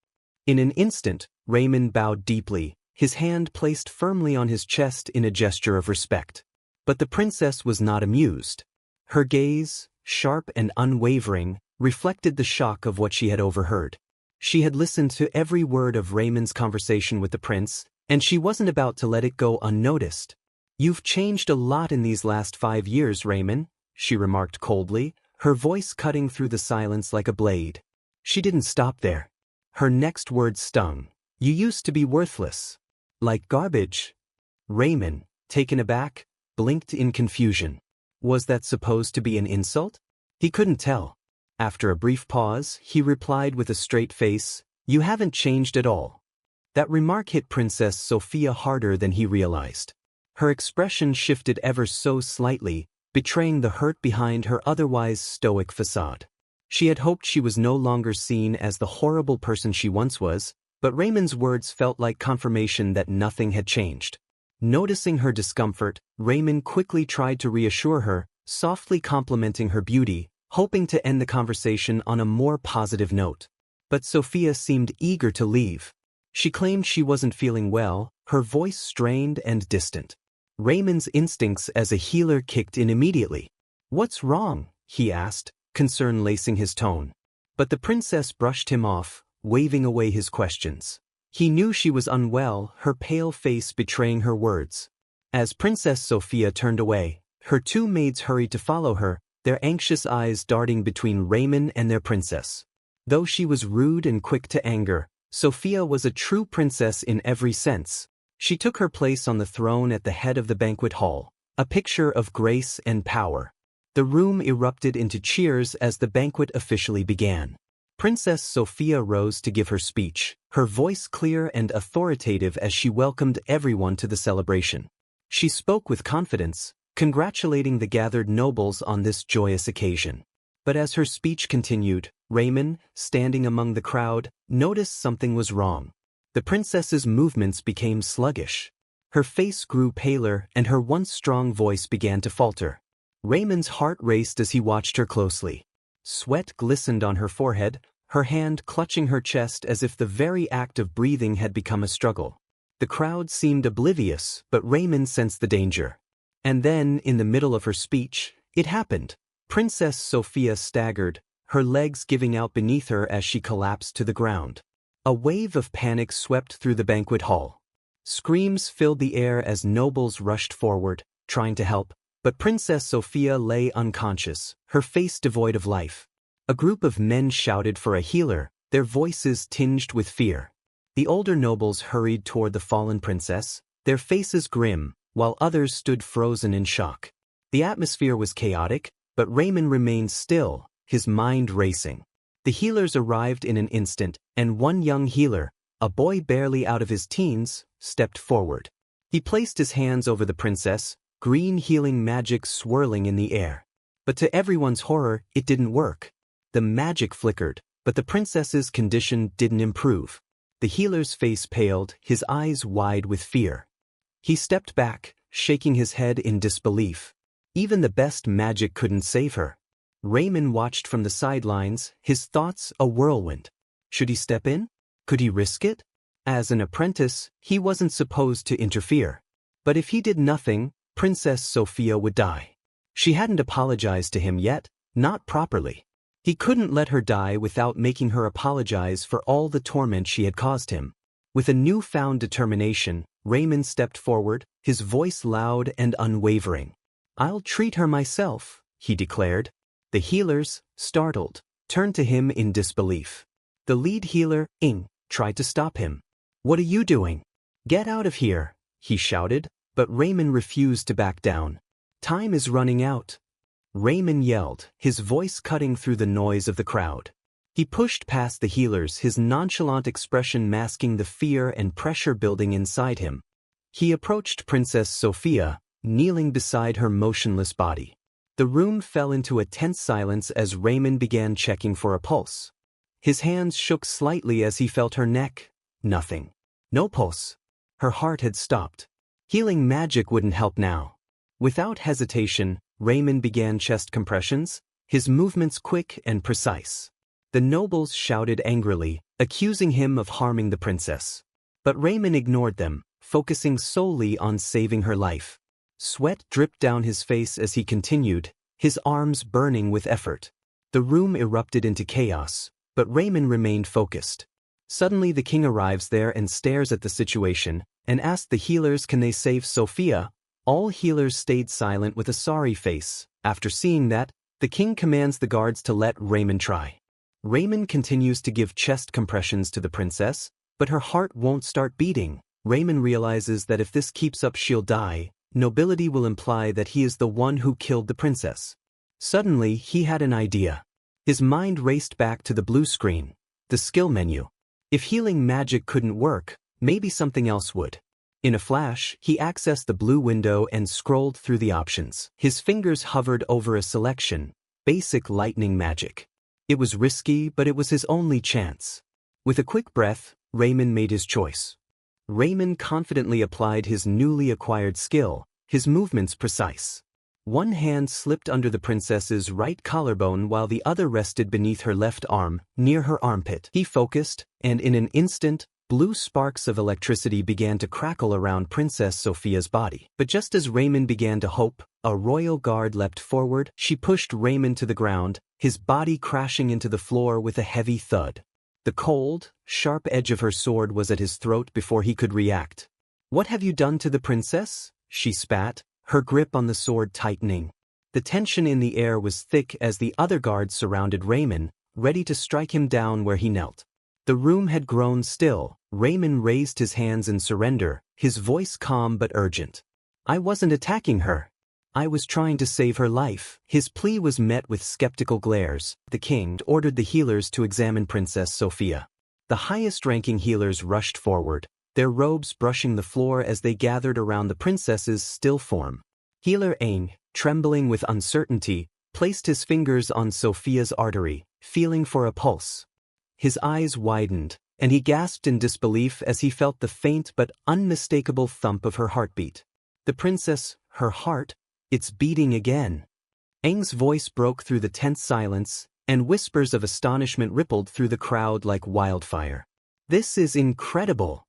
In an instant, Raymond bowed deeply, his hand placed firmly on his chest in a gesture of respect. But the princess was not amused. Her gaze, sharp and unwavering, reflected the shock of what she had overheard. She had listened to every word of Raymond's conversation with the prince, and she wasn't about to let it go unnoticed. "You've changed a lot in these last 5 years, Raymond," she remarked coldly, her voice cutting through the silence like a blade. She didn't stop there. Her next word stung. "You used to be worthless. Like garbage." Raymond, taken aback, blinked in confusion. Was that supposed to be an insult? He couldn't tell. After a brief pause, he replied with a straight face, "You haven't changed at all." That remark hit Princess Sophia harder than he realized. Her expression shifted ever so slightly, betraying the hurt behind her otherwise stoic facade. She had hoped she was no longer seen as the horrible person she once was, but Raymond's words felt like confirmation that nothing had changed. Noticing her discomfort, Raymond quickly tried to reassure her, softly complimenting her beauty, hoping to end the conversation on a more positive note. But Sophia seemed eager to leave. She claimed she wasn't feeling well, her voice strained and distant. Raymond's instincts as a healer kicked in immediately. "What's wrong?" he asked, concern lacing his tone. But the princess brushed him off, waving away his questions. He knew she was unwell, her pale face betraying her words. As Princess Sophia turned away, her two maids hurried to follow her, their anxious eyes darting between Raymond and their princess. Though she was rude and quick to anger, Sophia was a true princess in every sense. She took her place on the throne at the head of the banquet hall, a picture of grace and power. The room erupted into cheers as the banquet officially began. Princess Sophia rose to give her speech, her voice clear and authoritative as she welcomed everyone to the celebration. She spoke with confidence, congratulating the gathered nobles on this joyous occasion. But as her speech continued, Raymond, standing among the crowd, noticed something was wrong. The princess's movements became sluggish. Her face grew paler and her once strong voice began to falter. Raymond's heart raced as he watched her closely. Sweat glistened on her forehead, her hand clutching her chest as if the very act of breathing had become a struggle. The crowd seemed oblivious, but Raymond sensed the danger. And then, in the middle of her speech, it happened. Princess Sophia staggered, her legs giving out beneath her as she collapsed to the ground. A wave of panic swept through the banquet hall. Screams filled the air as nobles rushed forward, trying to help, but Princess Sophia lay unconscious, her face devoid of life. A group of men shouted for a healer, their voices tinged with fear. The older nobles hurried toward the fallen princess, their faces grim, while others stood frozen in shock. The atmosphere was chaotic, but Raymond remained still, his mind racing. The healers arrived in an instant, and one young healer, a boy barely out of his teens, stepped forward. He placed his hands over the princess, green healing magic swirling in the air. But to everyone's horror, it didn't work. The magic flickered, but the princess's condition didn't improve. The healer's face paled, his eyes wide with fear. He stepped back, shaking his head in disbelief. Even the best magic couldn't save her. Raymond watched from the sidelines, his thoughts a whirlwind. Should he step in? Could he risk it? As an apprentice, he wasn't supposed to interfere. But if he did nothing, Princess Sophia would die. She hadn't apologized to him yet, not properly. He couldn't let her die without making her apologize for all the torment she had caused him. With a newfound determination, Raymond stepped forward, his voice loud and unwavering. "I'll treat her myself," he declared. The healers, startled, turned to him in disbelief. The lead healer, Ing, tried to stop him. "What are you doing? Get out of here," he shouted, but Raymond refused to back down. "Time is running out," Raymond yelled, his voice cutting through the noise of the crowd. He pushed past the healers, his nonchalant expression masking the fear and pressure building inside him. He approached Princess Sophia, kneeling beside her motionless body. The room fell into a tense silence as Raymond began checking for a pulse. His hands shook slightly as he felt her neck. Nothing. No pulse. Her heart had stopped. Healing magic wouldn't help now. Without hesitation, Raymond began chest compressions, his movements quick and precise. The nobles shouted angrily, accusing him of harming the princess. But Raymond ignored them, focusing solely on saving her life. Sweat dripped down his face as he continued, his arms burning with effort. The room erupted into chaos, but Raymond remained focused. Suddenly the king arrives there and stares at the situation, and asks the healers can they save Sophia. All healers stayed silent with a sorry face. After seeing that, the king commands the guards to let Raymond try. Raymond continues to give chest compressions to the princess, but her heart won't start beating. Raymond realizes that if this keeps up she'll die. Nobility will imply that he is the one who killed the princess. Suddenly, he had an idea. His mind raced back to the blue screen, the skill menu. If healing magic couldn't work, maybe something else would. In a flash, he accessed the blue window and scrolled through the options. His fingers hovered over a selection: basic lightning magic. It was risky, but it was his only chance. With a quick breath, Raymond made his choice. Raymond confidently applied his newly acquired skill, his movements precise. One hand slipped under the princess's right collarbone while the other rested beneath her left arm, near her armpit. He focused, and in an instant, blue sparks of electricity began to crackle around Princess Sophia's body. But just as Raymond began to hope, a royal guard leapt forward. She pushed Raymond to the ground, his body crashing into the floor with a heavy thud. The cold, sharp edge of her sword was at his throat before he could react. "What have you done to the princess?" she spat, her grip on the sword tightening. The tension in the air was thick as the other guards surrounded Raymond, ready to strike him down where he knelt. The room had grown still. Raymond raised his hands in surrender, his voice calm but urgent. "I wasn't attacking her. I was trying to save her life." His plea was met with skeptical glares. The king ordered the healers to examine Princess Sophia. The highest-ranking healers rushed forward, their robes brushing the floor as they gathered around the princess's still form. Healer Aang, trembling with uncertainty, placed his fingers on Sophia's artery, feeling for a pulse. His eyes widened, and he gasped in disbelief as he felt the faint but unmistakable thump of her heartbeat. The princess, her heart, it's beating again. Aang's voice broke through the tense silence, and whispers of astonishment rippled through the crowd like wildfire. "This is incredible."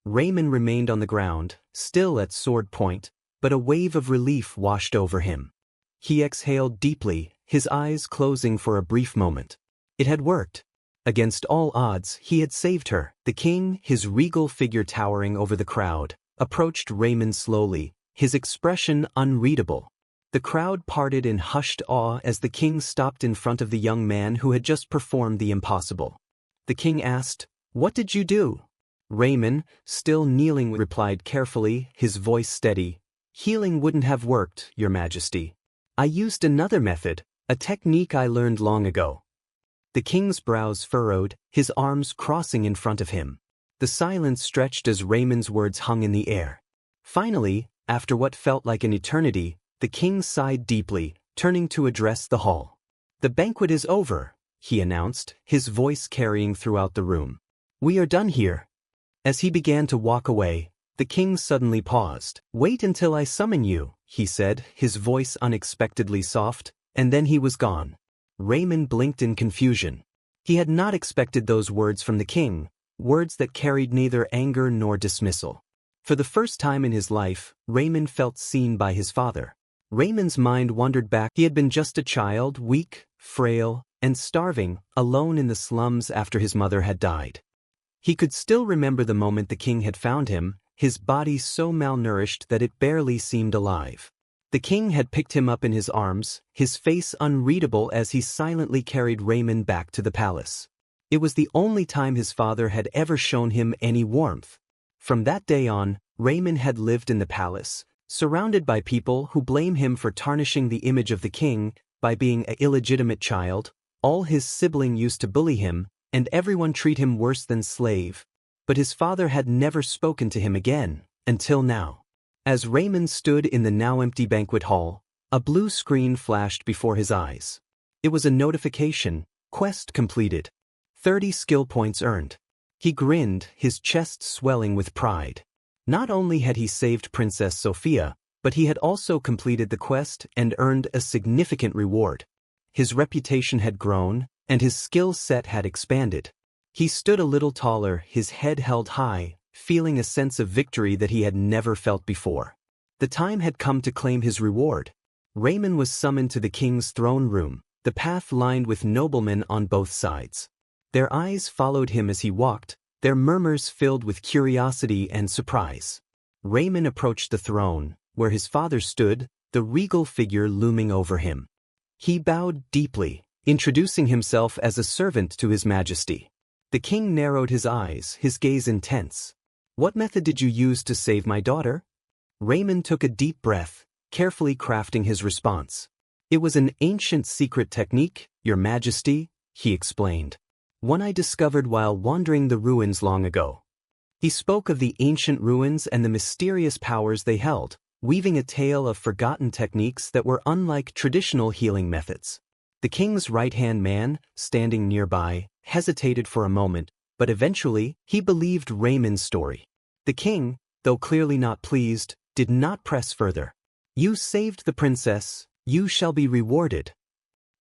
Raymond remained on the ground, still at sword point, but a wave of relief washed over him. He exhaled deeply, his eyes closing for a brief moment. It had worked. Against all odds, he had saved her. The king, his regal figure towering over the crowd, approached Raymond slowly, his expression unreadable. The crowd parted in hushed awe as the king stopped in front of the young man who had just performed the impossible. The king asked, "What did you do?" Raymond, still kneeling, replied carefully, his voice steady, "Healing wouldn't have worked, Your Majesty. I used another method, a technique I learned long ago." The king's brows furrowed, his arms crossing in front of him. The silence stretched as Raymond's words hung in the air. Finally, after what felt like an eternity, the king sighed deeply, turning to address the hall. "The banquet is over," he announced, his voice carrying throughout the room. "We are done here." As he began to walk away, the king suddenly paused. "Wait until I summon you," he said, his voice unexpectedly soft, and then he was gone. Raymond blinked in confusion. He had not expected those words from the king, words that carried neither anger nor dismissal. For the first time in his life, Raymond felt seen by his father. Raymond's mind wandered back. He had been just a child, weak, frail, and starving, alone in the slums after his mother had died. He could still remember the moment the king had found him, his body so malnourished that it barely seemed alive. The king had picked him up in his arms, his face unreadable as he silently carried Raymond back to the palace. It was the only time his father had ever shown him any warmth. From that day on, Raymond had lived in the palace, surrounded by people who blame him for tarnishing the image of the king by being an illegitimate child. All his siblings used to bully him, and everyone treat him worse than slave. But his father had never spoken to him again, until now. As Raymond stood in the now empty banquet hall, a blue screen flashed before his eyes. It was a notification: quest completed. 30 skill points earned. He grinned, his chest swelling with pride. Not only had he saved Princess Sophia, but he had also completed the quest and earned a significant reward. His reputation had grown, and his skill set had expanded. He stood a little taller, his head held high, feeling a sense of victory that he had never felt before. The time had come to claim his reward. Raymond was summoned to the king's throne room, the path lined with noblemen on both sides. Their eyes followed him as he walked, their murmurs filled with curiosity and surprise. Raymond approached the throne, where his father stood, the regal figure looming over him. He bowed deeply, introducing himself as a servant to His Majesty. The king narrowed his eyes, his gaze intense. "What method did you use to save my daughter?" Raymond took a deep breath, carefully crafting his response. "It was an ancient secret technique, Your Majesty," he explained. "One I discovered while wandering the ruins long ago." He spoke of the ancient ruins and the mysterious powers they held, weaving a tale of forgotten techniques that were unlike traditional healing methods. The king's right-hand man, standing nearby, hesitated for a moment, but eventually, he believed Raymond's story. The king, though clearly not pleased, did not press further. "You saved the princess, you shall be rewarded."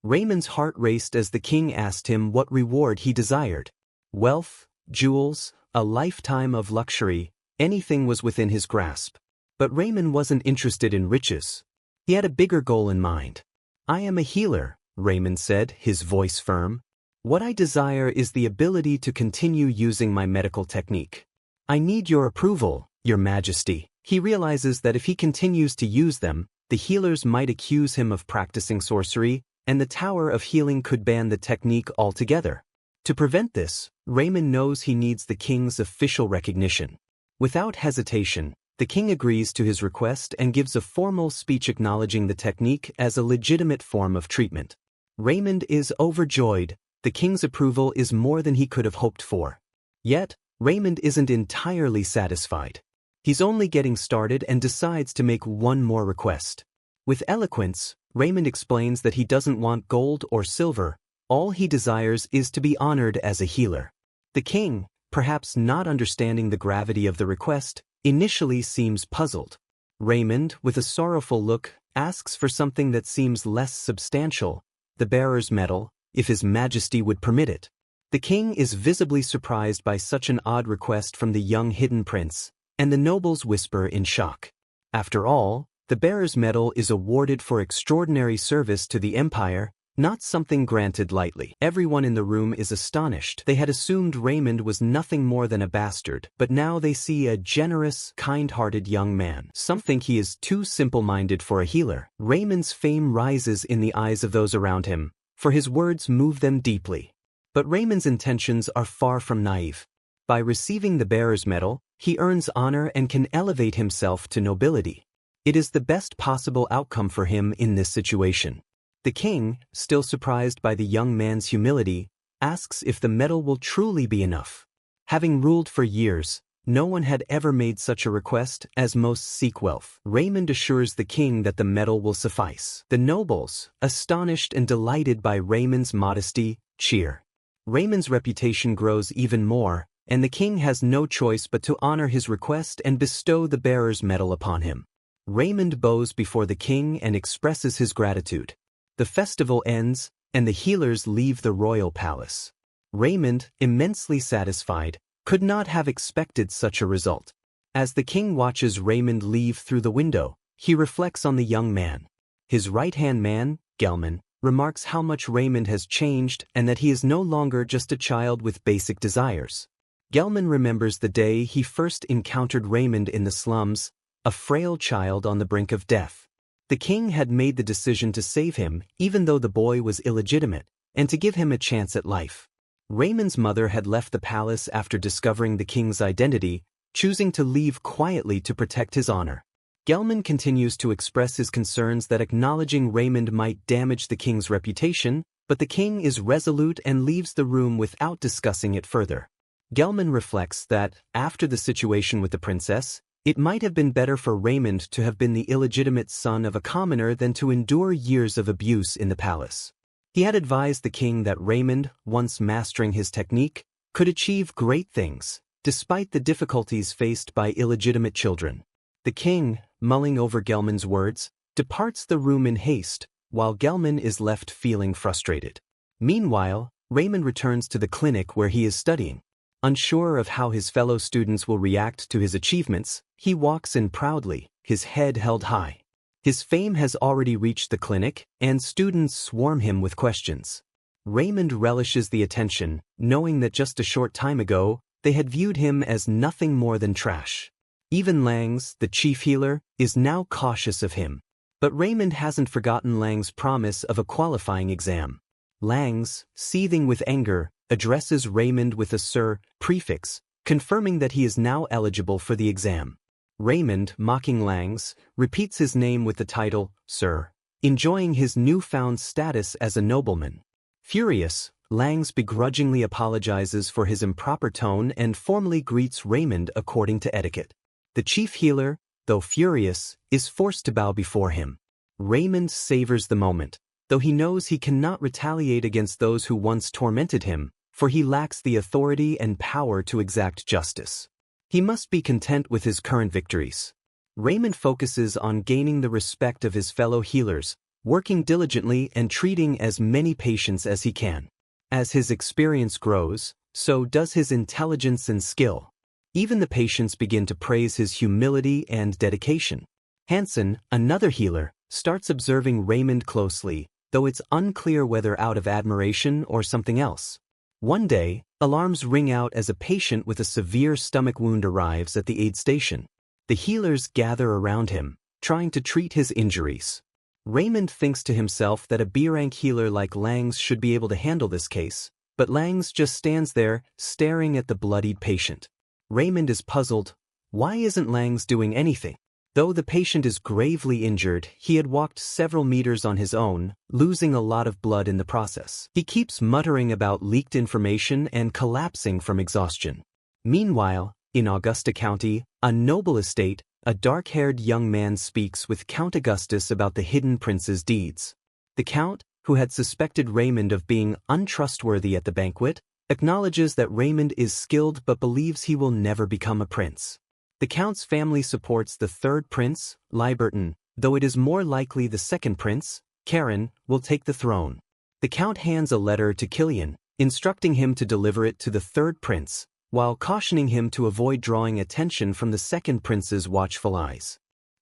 Raymond's heart raced as the king asked him what reward he desired. Wealth, jewels, a lifetime of luxury, anything was within his grasp. But Raymond wasn't interested in riches. He had a bigger goal in mind. "I am a healer," Raymond said, his voice firm. "What I desire is the ability to continue using my medical technique. I need your approval, Your Majesty." He realizes that if he continues to use them, the healers might accuse him of practicing sorcery, and the Tower of Healing could ban the technique altogether. To prevent this, Raymond knows he needs the king's official recognition. Without hesitation, the king agrees to his request and gives a formal speech acknowledging the technique as a legitimate form of treatment. Raymond is overjoyed. The king's approval is more than he could have hoped for. Yet, Raymond isn't entirely satisfied. He's only getting started and decides to make one more request. With eloquence, Raymond explains that he doesn't want gold or silver. All he desires is to be honored as a healer. The king, perhaps not understanding the gravity of the request, initially seems puzzled. Raymond, with a sorrowful look, asks for something that seems less substantial, the bearer's medal, if His Majesty would permit it. The king is visibly surprised by such an odd request from the young hidden prince, and the nobles whisper in shock. After all, the bearer's medal is awarded for extraordinary service to the empire, not something granted lightly. Everyone in the room is astonished. They had assumed Raymond was nothing more than a bastard, but now they see a generous, kind-hearted young man. Some think he is too simple-minded for a healer. Raymond's fame rises in the eyes of those around him, for his words move them deeply. But Raymond's intentions are far from naive. By receiving the bearer's medal, he earns honor and can elevate himself to nobility. It is the best possible outcome for him in this situation. The king, still surprised by the young man's humility, asks if the medal will truly be enough. Having ruled for years, no one had ever made such a request, as most seek wealth. Raymond assures the king that the medal will suffice. The nobles, astonished and delighted by Raymond's modesty, cheer. Raymond's reputation grows even more, and the king has no choice but to honor his request and bestow the bearer's medal upon him. Raymond bows before the king and expresses his gratitude. The festival ends, and the healers leave the royal palace. Raymond, immensely satisfied, could not have expected such a result. As the king watches Raymond leave through the window, he reflects on the young man. His right-hand man, Gelman, remarks how much Raymond has changed and that he is no longer just a child with basic desires. Gelman remembers the day he first encountered Raymond in the slums, a frail child on the brink of death. The king had made the decision to save him, even though the boy was illegitimate, and to give him a chance at life. Raymond's mother had left the palace after discovering the king's identity, choosing to leave quietly to protect his honor. Gelman continues to express his concerns that acknowledging Raymond might damage the king's reputation, but the king is resolute and leaves the room without discussing it further. Gelman reflects that, after the situation with the princess, it might have been better for Raymond to have been the illegitimate son of a commoner than to endure years of abuse in the palace. He had advised the king that Raymond, once mastering his technique, could achieve great things, despite the difficulties faced by illegitimate children. The king, mulling over Gelman's words, departs the room in haste, while Gelman is left feeling frustrated. Meanwhile, Raymond returns to the clinic where he is studying. Unsure of how his fellow students will react to his achievements, he walks in proudly, his head held high. His fame has already reached the clinic, and students swarm him with questions. Raymond relishes the attention, knowing that just a short time ago, they had viewed him as nothing more than trash. Even Langs, the chief healer, is now cautious of him. But Raymond hasn't forgotten Lang's promise of a qualifying exam. Langs, seething with anger, addresses Raymond with a Sir prefix, confirming that he is now eligible for the exam. Raymond, mocking Langs, repeats his name with the title, Sir, enjoying his newfound status as a nobleman. Furious, Langs begrudgingly apologizes for his improper tone and formally greets Raymond according to etiquette. The chief healer, though furious, is forced to bow before him. Raymond savors the moment, though he knows he cannot retaliate against those who once tormented him, for he lacks the authority and power to exact justice. He must be content with his current victories. Raymond focuses on gaining the respect of his fellow healers, working diligently and treating as many patients as he can. As his experience grows, so does his intelligence and skill. Even the patients begin to praise his humility and dedication. Hansen, another healer, starts observing Raymond closely, though it's unclear whether out of admiration or something else. One day, alarms ring out as a patient with a severe stomach wound arrives at the aid station. The healers gather around him, trying to treat his injuries. Raymond thinks to himself that a B-rank healer like Langs should be able to handle this case, but Langs just stands there, staring at the bloodied patient. Raymond is puzzled. Why isn't Langs doing anything? Though the patient is gravely injured, he had walked several meters on his own, losing a lot of blood in the process. He keeps muttering about leaked information and collapsing from exhaustion. Meanwhile, in Augusta County, a noble estate, a dark-haired young man speaks with Count Augustus about the hidden prince's deeds. The count, who had suspected Raymond of being untrustworthy at the banquet, acknowledges that Raymond is skilled but believes he will never become a prince. The count's family supports the third prince, Liberton, though it is more likely the second prince, Karen, will take the throne. The count hands a letter to Killian, instructing him to deliver it to the third prince, while cautioning him to avoid drawing attention from the second prince's watchful eyes.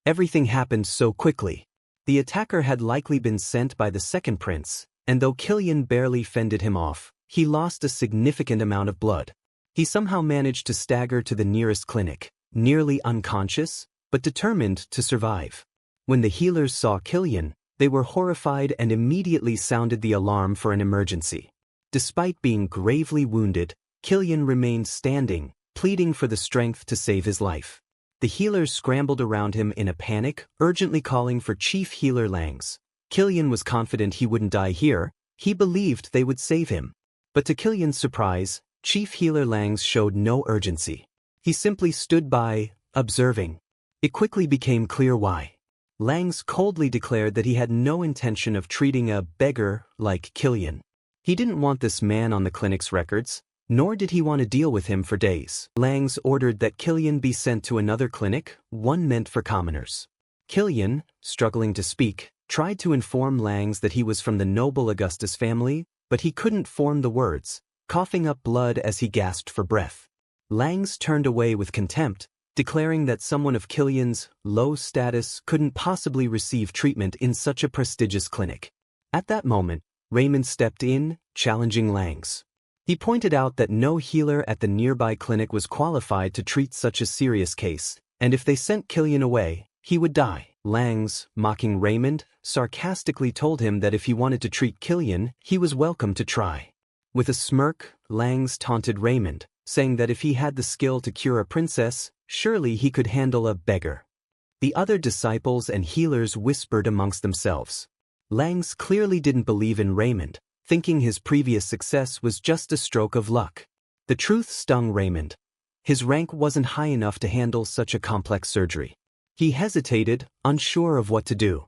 Everything happened so quickly. The attacker had likely been sent by the second prince, and though Killian barely fended him off, he lost a significant amount of blood. He somehow managed to stagger to the nearest clinic, nearly unconscious, but determined to survive. When the healers saw Killian, they were horrified and immediately sounded the alarm for an emergency. Despite being gravely wounded, Killian remained standing, pleading for the strength to save his life. The healers scrambled around him in a panic, urgently calling for Chief Healer Langs. Killian was confident he wouldn't die here. He believed they would save him. But to Killian's surprise, Chief Healer Langs showed no urgency. He simply stood by, observing. It quickly became clear why. Langs coldly declared that he had no intention of treating a beggar like Killian. He didn't want this man on the clinic's records, nor did he want to deal with him for days. Langs ordered that Killian be sent to another clinic, one meant for commoners. Killian, struggling to speak, tried to inform Langs that he was from the noble Augustus family, but he couldn't form the words, coughing up blood as he gasped for breath. Langs turned away with contempt, declaring that someone of Killian's low status couldn't possibly receive treatment in such a prestigious clinic. At that moment, Raymond stepped in, challenging Langs. He pointed out that no healer at the nearby clinic was qualified to treat such a serious case, and if they sent Killian away, he would die. Langs, mocking Raymond, sarcastically told him that if he wanted to treat Killian, he was welcome to try. With a smirk, Langs taunted Raymond, saying that if he had the skill to cure a princess, surely he could handle a beggar. The other disciples and healers whispered amongst themselves. Langs clearly didn't believe in Raymond, thinking his previous success was just a stroke of luck. The truth stung Raymond. His rank wasn't high enough to handle such a complex surgery. He hesitated, unsure of what to do.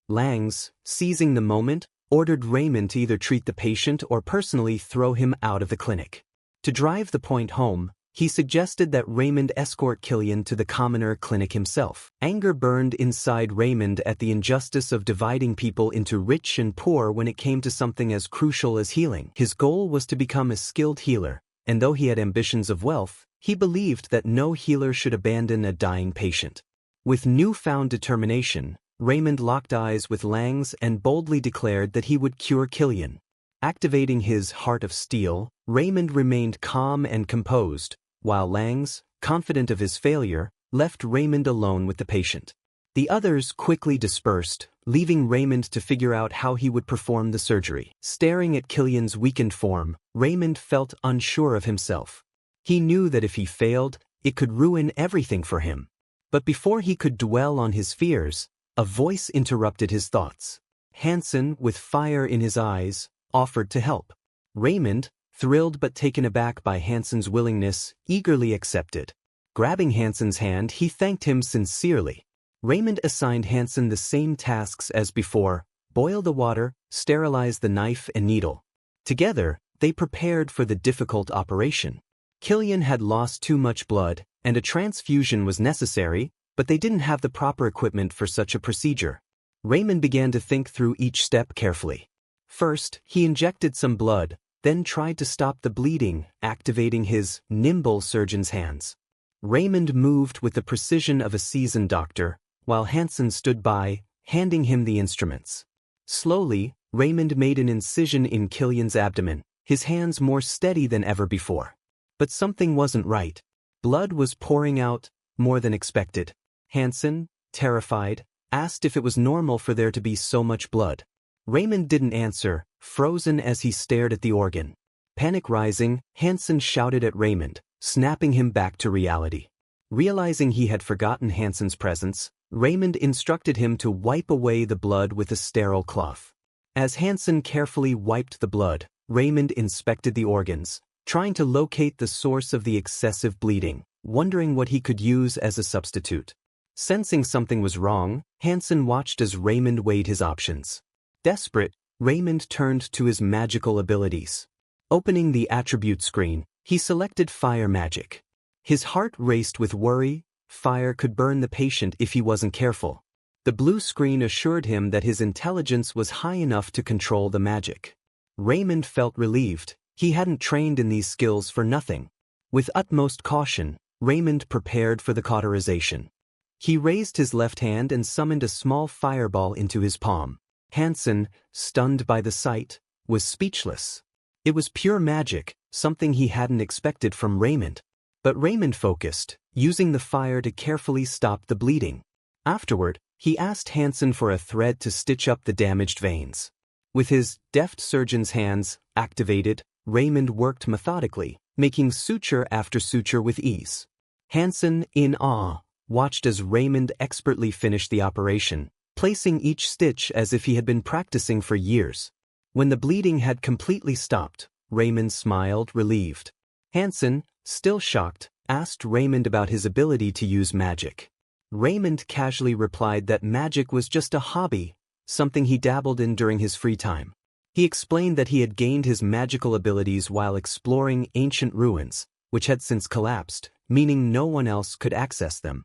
Langs, seizing the moment, ordered Raymond to either treat the patient or personally throw him out of the clinic. To drive the point home, he suggested that Raymond escort Killian to the commoner clinic himself. Anger burned inside Raymond at the injustice of dividing people into rich and poor when it came to something as crucial as healing. His goal was to become a skilled healer, and though he had ambitions of wealth, he believed that no healer should abandon a dying patient. With newfound determination, Raymond locked eyes with Langs and boldly declared that he would cure Killian. Activating his heart of steel, Raymond remained calm and composed, while Langs, confident of his failure, left Raymond alone with the patient. The others quickly dispersed, leaving Raymond to figure out how he would perform the surgery. Staring at Killian's weakened form, Raymond felt unsure of himself. He knew that if he failed, it could ruin everything for him. But before he could dwell on his fears, a voice interrupted his thoughts. Hansen, with fire in his eyes, offered to help. Raymond, thrilled but taken aback by Hansen's willingness, eagerly accepted. Grabbing Hansen's hand, he thanked him sincerely. Raymond assigned Hansen the same tasks as before: boil the water, sterilize the knife and needle. Together, they prepared for the difficult operation. Killian had lost too much blood, and a transfusion was necessary, but they didn't have the proper equipment for such a procedure. Raymond began to think through each step carefully. First, he injected some blood, then tried to stop the bleeding, activating his nimble surgeon's hands. Raymond moved with the precision of a seasoned doctor, while Hansen stood by, handing him the instruments. Slowly, Raymond made an incision in Killian's abdomen, his hands more steady than ever before. But something wasn't right. Blood was pouring out, more than expected. Hansen, terrified, asked if it was normal for there to be so much blood. Raymond didn't answer, frozen as he stared at the organ. Panic rising, Hansen shouted at Raymond, snapping him back to reality. Realizing he had forgotten Hansen's presence, Raymond instructed him to wipe away the blood with a sterile cloth. As Hansen carefully wiped the blood, Raymond inspected the organs, trying to locate the source of the excessive bleeding, wondering what he could use as a substitute. Sensing something was wrong, Hansen watched as Raymond weighed his options. Desperate, Raymond turned to his magical abilities. Opening the attribute screen, he selected fire magic. His heart raced with worry. Fire could burn the patient if he wasn't careful. The blue screen assured him that his intelligence was high enough to control the magic. Raymond felt relieved. He hadn't trained in these skills for nothing. With utmost caution, Raymond prepared for the cauterization. He raised his left hand and summoned a small fireball into his palm. Hansen, stunned by the sight, was speechless. It was pure magic, something he hadn't expected from Raymond. But Raymond focused, using the fire to carefully stop the bleeding. Afterward, he asked Hansen for a thread to stitch up the damaged veins. With his deft surgeon's hands activated, Raymond worked methodically, making suture after suture with ease. Hansen, in awe, watched as Raymond expertly finished the operation, placing each stitch as if he had been practicing for years. When the bleeding had completely stopped, Raymond smiled, relieved. Hansen, still shocked, asked Raymond about his ability to use magic. Raymond casually replied that magic was just a hobby, something he dabbled in during his free time. He explained that he had gained his magical abilities while exploring ancient ruins, which had since collapsed, meaning no one else could access them.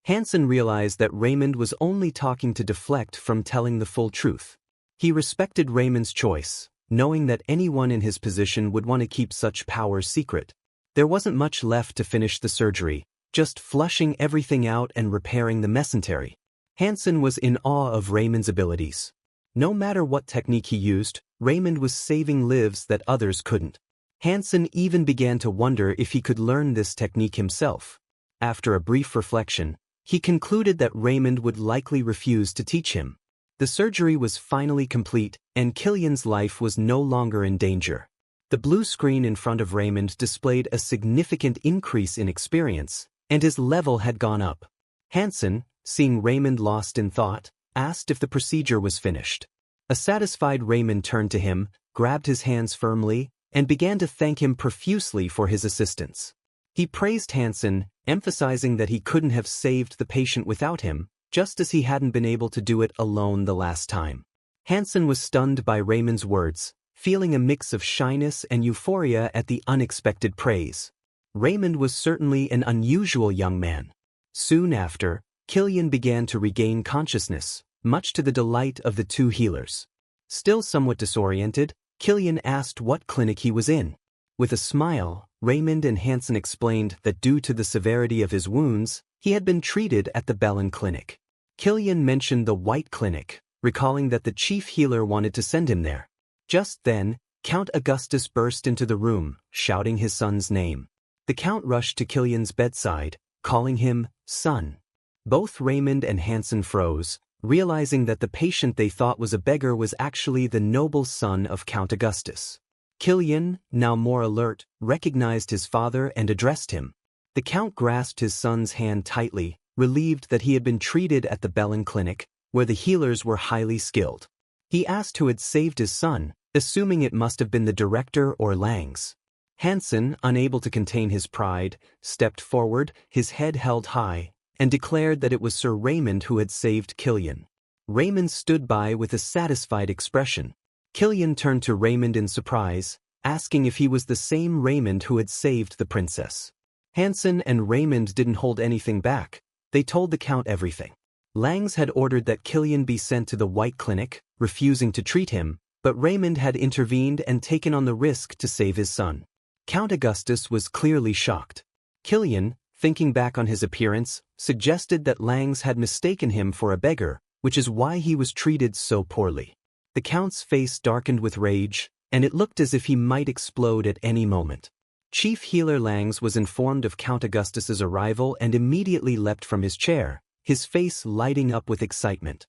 Hansen realized that Raymond was only talking to deflect from telling the full truth. He respected Raymond's choice, knowing that anyone in his position would want to keep such powers secret. There wasn't much left to finish the surgery, just flushing everything out and repairing the mesentery. Hansen was in awe of Raymond's abilities. No matter what technique he used, Raymond was saving lives that others couldn't. Hansen even began to wonder if he could learn this technique himself. After a brief reflection, he concluded that Raymond would likely refuse to teach him. The surgery was finally complete, and Killian's life was no longer in danger. The blue screen in front of Raymond displayed a significant increase in experience, and his level had gone up. Hansen, seeing Raymond lost in thought, asked if the procedure was finished. A satisfied Raymond turned to him, grabbed his hands firmly, and began to thank him profusely for his assistance. He praised Hansen, emphasizing that he couldn't have saved the patient without him, just as he hadn't been able to do it alone the last time. Hansen was stunned by Raymond's words, feeling a mix of shyness and euphoria at the unexpected praise. Raymond was certainly an unusual young man. Soon after, Killian began to regain consciousness, much to the delight of the two healers. Still somewhat disoriented, Killian asked what clinic he was in. With a smile, Raymond and Hansen explained that due to the severity of his wounds, he had been treated at the Bellin Clinic. Killian mentioned the White Clinic, recalling that the chief healer wanted to send him there. Just then, Count Augustus burst into the room, shouting his son's name. The Count rushed to Killian's bedside, calling him son. Both Raymond and Hansen froze, realizing that the patient they thought was a beggar was actually the noble son of Count Augustus. Killian, now more alert, recognized his father and addressed him. The Count grasped his son's hand tightly, relieved that he had been treated at the Bellin Clinic, where the healers were highly skilled. He asked who had saved his son, assuming it must have been the director or Langs. Hansen, unable to contain his pride, stepped forward, his head held high, and declared that it was Sir Raymond who had saved Killian. Raymond stood by with a satisfied expression. Killian turned to Raymond in surprise, asking if he was the same Raymond who had saved the princess. Hansen and Raymond didn't hold anything back. They told the Count everything. Langs had ordered that Killian be sent to the White Clinic, refusing to treat him, but Raymond had intervened and taken on the risk to save his son. Count Augustus was clearly shocked. Killian, thinking back on his appearance, suggested that Langs had mistaken him for a beggar, which is why he was treated so poorly. The Count's face darkened with rage, and it looked as if he might explode at any moment. Chief Healer Langs was informed of Count Augustus's arrival and immediately leapt from his chair, his face lighting up with excitement.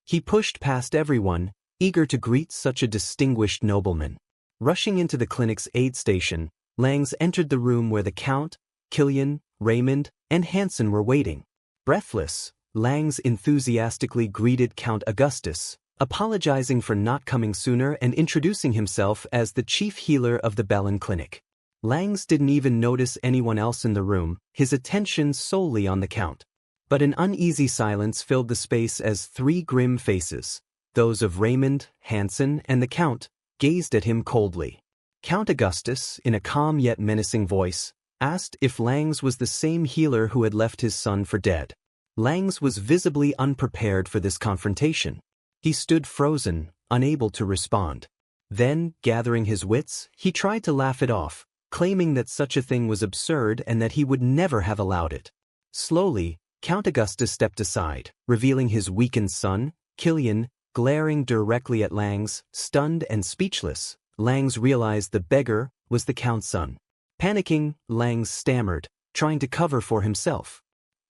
He pushed past everyone, eager to greet such a distinguished nobleman. Rushing into the clinic's aid station, Langs entered the room where the Count, Killian, Raymond, and Hansen were waiting. Breathless, Langs enthusiastically greeted Count Augustus, apologizing for not coming sooner and introducing himself as the chief healer of the Bellin Clinic. Langs didn't even notice anyone else in the room, his attention solely on the Count. But an uneasy silence filled the space as three grim faces, those of Raymond, Hansen, and the Count, gazed at him coldly. Count Augustus, in a calm yet menacing voice, asked if Langs was the same healer who had left his son for dead. Langs was visibly unprepared for this confrontation. He stood frozen, unable to respond. Then, gathering his wits, he tried to laugh it off, claiming that such a thing was absurd and that he would never have allowed it. Slowly, Count Augustus stepped aside, revealing his weakened son, Killian, glaring directly at Langs, stunned and speechless. Langs realized the beggar was the Count's son. Panicking, Langs stammered, trying to cover for himself.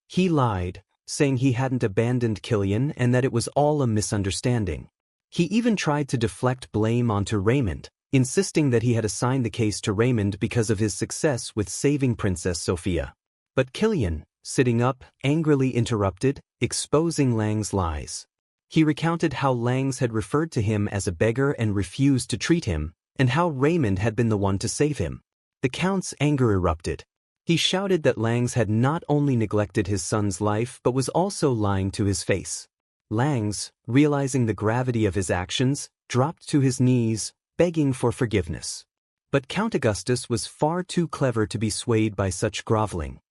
He lied, saying he hadn't abandoned Killian and that it was all a misunderstanding. He even tried to deflect blame onto Raymond, insisting that he had assigned the case to Raymond because of his success with saving Princess Sophia. But Killian, sitting up, angrily interrupted, exposing Langs' lies. He recounted how Langs had referred to him as a beggar and refused to treat him, and how Raymond had been the one to save him. The Count's anger erupted. He shouted that Langs had not only neglected his son's life but was also lying to his face. Langs, realizing the gravity of his actions, dropped to his knees, begging for forgiveness. But Count Augustus was far too clever to be swayed by such groveling.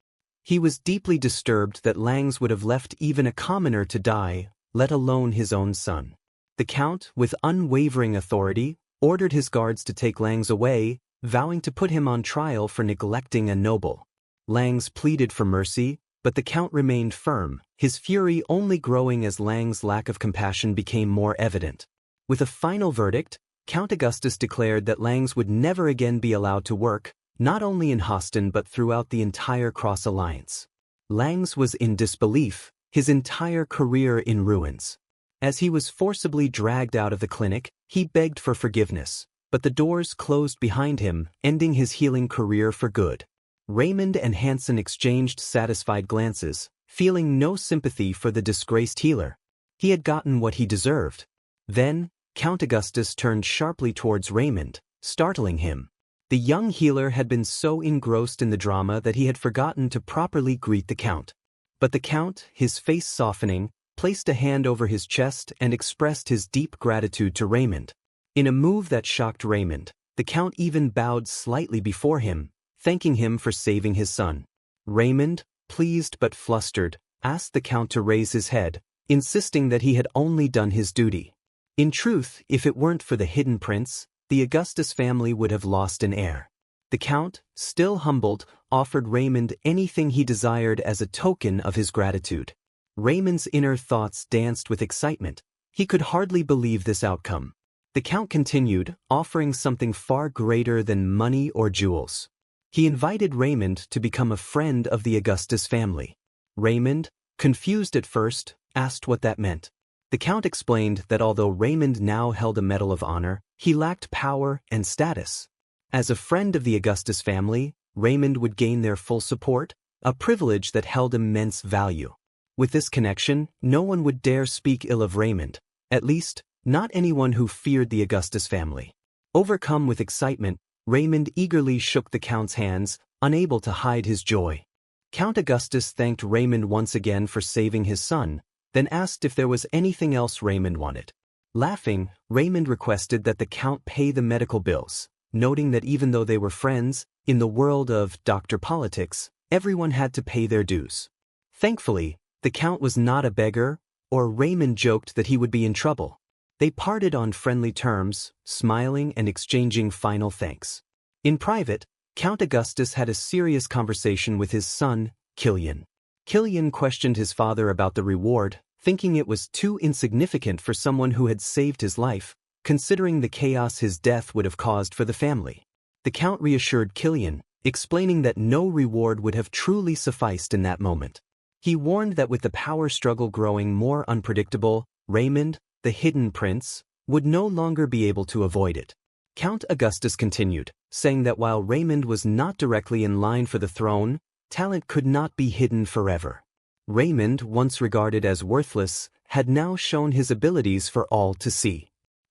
He was deeply disturbed that Langs would have left even a commoner to die, let alone his own son. The Count, with unwavering authority, ordered his guards to take Langs away, vowing to put him on trial for neglecting a noble. Langs pleaded for mercy, but the Count remained firm, his fury only growing as Langs' lack of compassion became more evident. With a final verdict, Count Augustus declared that Langs would never again be allowed to work, not only in Hoston but throughout the entire Cross Alliance. Langs was in disbelief, his entire career in ruins. As he was forcibly dragged out of the clinic, he begged for forgiveness, but the doors closed behind him, ending his healing career for good. Raymond and Hansen exchanged satisfied glances, feeling no sympathy for the disgraced healer. He had gotten what he deserved. Then, Count Augustus turned sharply towards Raymond, startling him. The young healer had been so engrossed in the drama that he had forgotten to properly greet the Count. But the Count, his face softening, placed a hand over his chest and expressed his deep gratitude to Raymond. In a move that shocked Raymond, the Count even bowed slightly before him, thanking him for saving his son. Raymond, pleased but flustered, asked the Count to raise his head, insisting that he had only done his duty. In truth, if it weren't for the hidden prince, the Augustus family would have lost an heir. The Count, still humbled, offered Raymond anything he desired as a token of his gratitude. Raymond's inner thoughts danced with excitement. He could hardly believe this outcome. The Count continued, offering something far greater than money or jewels. He invited Raymond to become a friend of the Augustus family. Raymond, confused at first, asked what that meant. The Count explained that although Raymond now held a Medal of Honor, he lacked power and status. As a friend of the Augustus family, Raymond would gain their full support, a privilege that held immense value. With this connection, no one would dare speak ill of Raymond, at least, not anyone who feared the Augustus family. Overcome with excitement, Raymond eagerly shook the Count's hands, unable to hide his joy. Count Augustus thanked Raymond once again for saving his son, then asked if there was anything else Raymond wanted. Laughing, Raymond requested that the Count pay the medical bills, noting that even though they were friends, in the world of doctor politics, everyone had to pay their dues. Thankfully, the Count was not a beggar, or Raymond joked that he would be in trouble. They parted on friendly terms, smiling and exchanging final thanks. In private, Count Augustus had a serious conversation with his son, Kilian. Kilian questioned his father about the reward, thinking it was too insignificant for someone who had saved his life, considering the chaos his death would have caused for the family. The Count reassured Kilian, explaining that no reward would have truly sufficed in that moment. He warned that with the power struggle growing more unpredictable, Raymond, the hidden prince, would no longer be able to avoid it. Count Augustus continued, saying that while Raymond was not directly in line for the throne, talent could not be hidden forever. Raymond, once regarded as worthless, had now shown his abilities for all to see.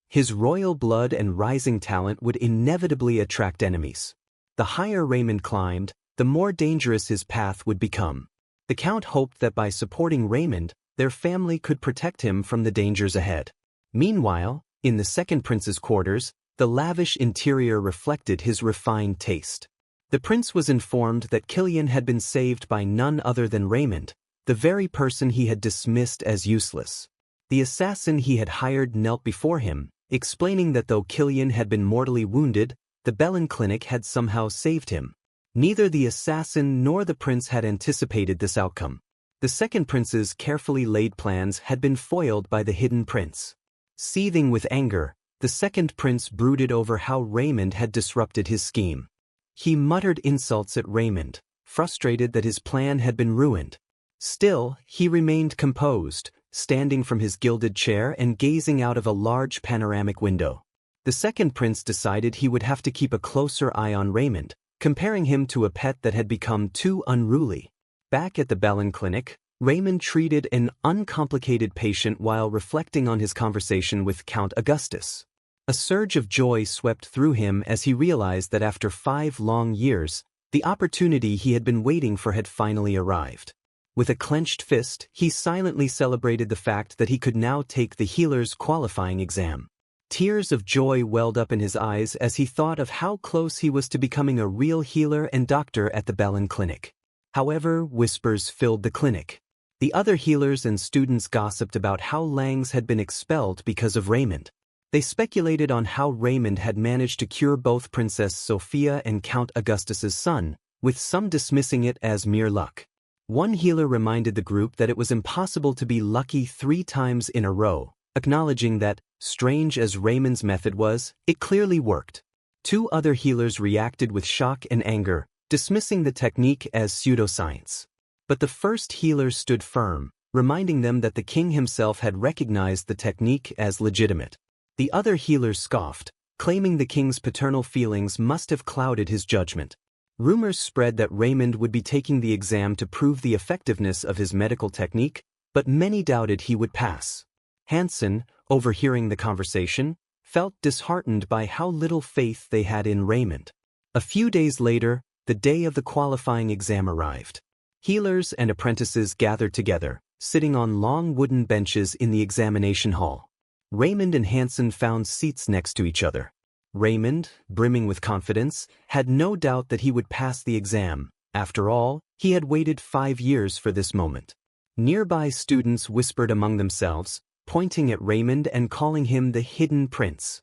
His royal blood and rising talent would inevitably attract enemies. The higher Raymond climbed, the more dangerous his path would become. The Count hoped that by supporting Raymond, their family could protect him from the dangers ahead. Meanwhile, in the second prince's quarters, the lavish interior reflected his refined taste. The prince was informed that Kilian had been saved by none other than Raymond, the very person he had dismissed as useless. The assassin he had hired knelt before him, explaining that though Kilian had been mortally wounded, the Bellin Clinic had somehow saved him. Neither the assassin nor the prince had anticipated this outcome. The second prince's carefully laid plans had been foiled by the hidden prince. Seething with anger, the second prince brooded over how Raymond had disrupted his scheme. He muttered insults at Raymond, frustrated that his plan had been ruined. Still, he remained composed, standing from his gilded chair and gazing out of a large panoramic window. The second prince decided he would have to keep a closer eye on Raymond, comparing him to a pet that had become too unruly. Back at the Bellin Clinic, Raymond treated an uncomplicated patient while reflecting on his conversation with Count Augustus. A surge of joy swept through him as he realized that after 5 long years, the opportunity he had been waiting for had finally arrived. With a clenched fist, he silently celebrated the fact that he could now take the healer's qualifying exam. Tears of joy welled up in his eyes as he thought of how close he was to becoming a real healer and doctor at the Bellin Clinic. However, whispers filled the clinic. The other healers and students gossiped about how Langs had been expelled because of Raymond. They speculated on how Raymond had managed to cure both Princess Sophia and Count Augustus's son, with some dismissing it as mere luck. One healer reminded the group that it was impossible to be lucky 3 times in a row, acknowledging that, strange as Raymond's method was, it clearly worked. 2 other healers reacted with shock and anger, dismissing the technique as pseudoscience. But the first healer stood firm, reminding them that the king himself had recognized the technique as legitimate. The other healers scoffed, claiming the king's paternal feelings must have clouded his judgment. Rumors spread that Raymond would be taking the exam to prove the effectiveness of his medical technique, but many doubted he would pass. Hansen, overhearing the conversation, felt disheartened by how little faith they had in Raymond. A few days later, the day of the qualifying exam arrived. Healers and apprentices gathered together, sitting on long wooden benches in the examination hall. Raymond and Hansen found seats next to each other. Raymond, brimming with confidence, had no doubt that he would pass the exam. After all, he had waited 5 years for this moment. Nearby students whispered among themselves, pointing at Raymond and calling him the hidden prince.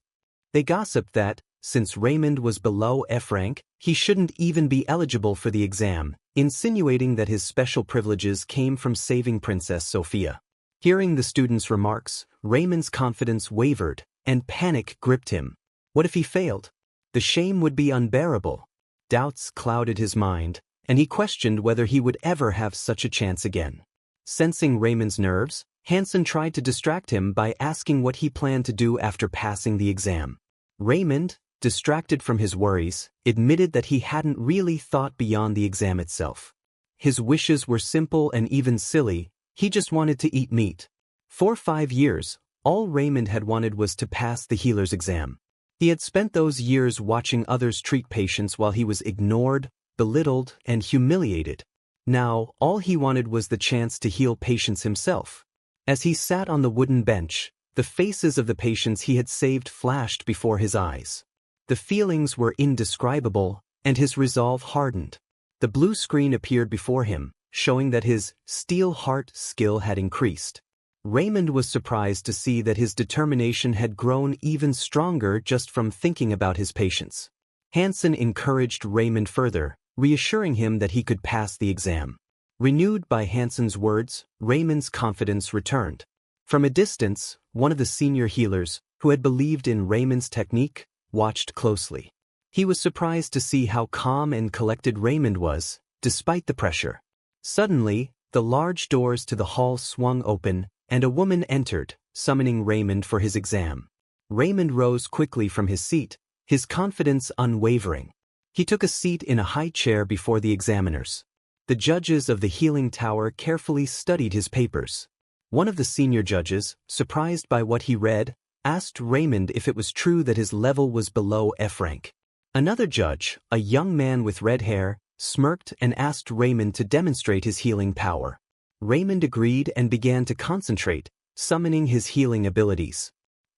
They gossiped that, since Raymond was below F-rank, he shouldn't even be eligible for the exam, insinuating that his special privileges came from saving Princess Sophia. Hearing the students' remarks, Raymond's confidence wavered, and panic gripped him. What if he failed? The shame would be unbearable. Doubts clouded his mind, and he questioned whether he would ever have such a chance again. Sensing Raymond's nerves, Hansen tried to distract him by asking what he planned to do after passing the exam. Raymond, distracted from his worries, admitted that he hadn't really thought beyond the exam itself. His wishes were simple and even silly, he just wanted to eat meat. For 5 years, all Raymond had wanted was to pass the healer's exam. He had spent those years watching others treat patients while he was ignored, belittled, and humiliated. Now, all he wanted was the chance to heal patients himself. As he sat on the wooden bench, the faces of the patients he had saved flashed before his eyes. The feelings were indescribable, and his resolve hardened. The blue screen appeared before him, showing that his steel heart skill had increased. Raymond was surprised to see that his determination had grown even stronger just from thinking about his patients. Hansen encouraged Raymond further, reassuring him that he could pass the exam. Renewed by Hansen's words, Raymond's confidence returned. From a distance, one of the senior healers, who had believed in Raymond's technique, watched closely. He was surprised to see how calm and collected Raymond was, despite the pressure. Suddenly, the large doors to the hall swung open, and a woman entered, summoning Raymond for his exam. Raymond rose quickly from his seat, his confidence unwavering. He took a seat in a high chair before the examiners. The judges of the healing tower carefully studied his papers. One of the senior judges, surprised by what he read, asked Raymond if it was true that his level was below F rank. Another judge, a young man with red hair, smirked and asked Raymond to demonstrate his healing power. Raymond agreed and began to concentrate, summoning his healing abilities.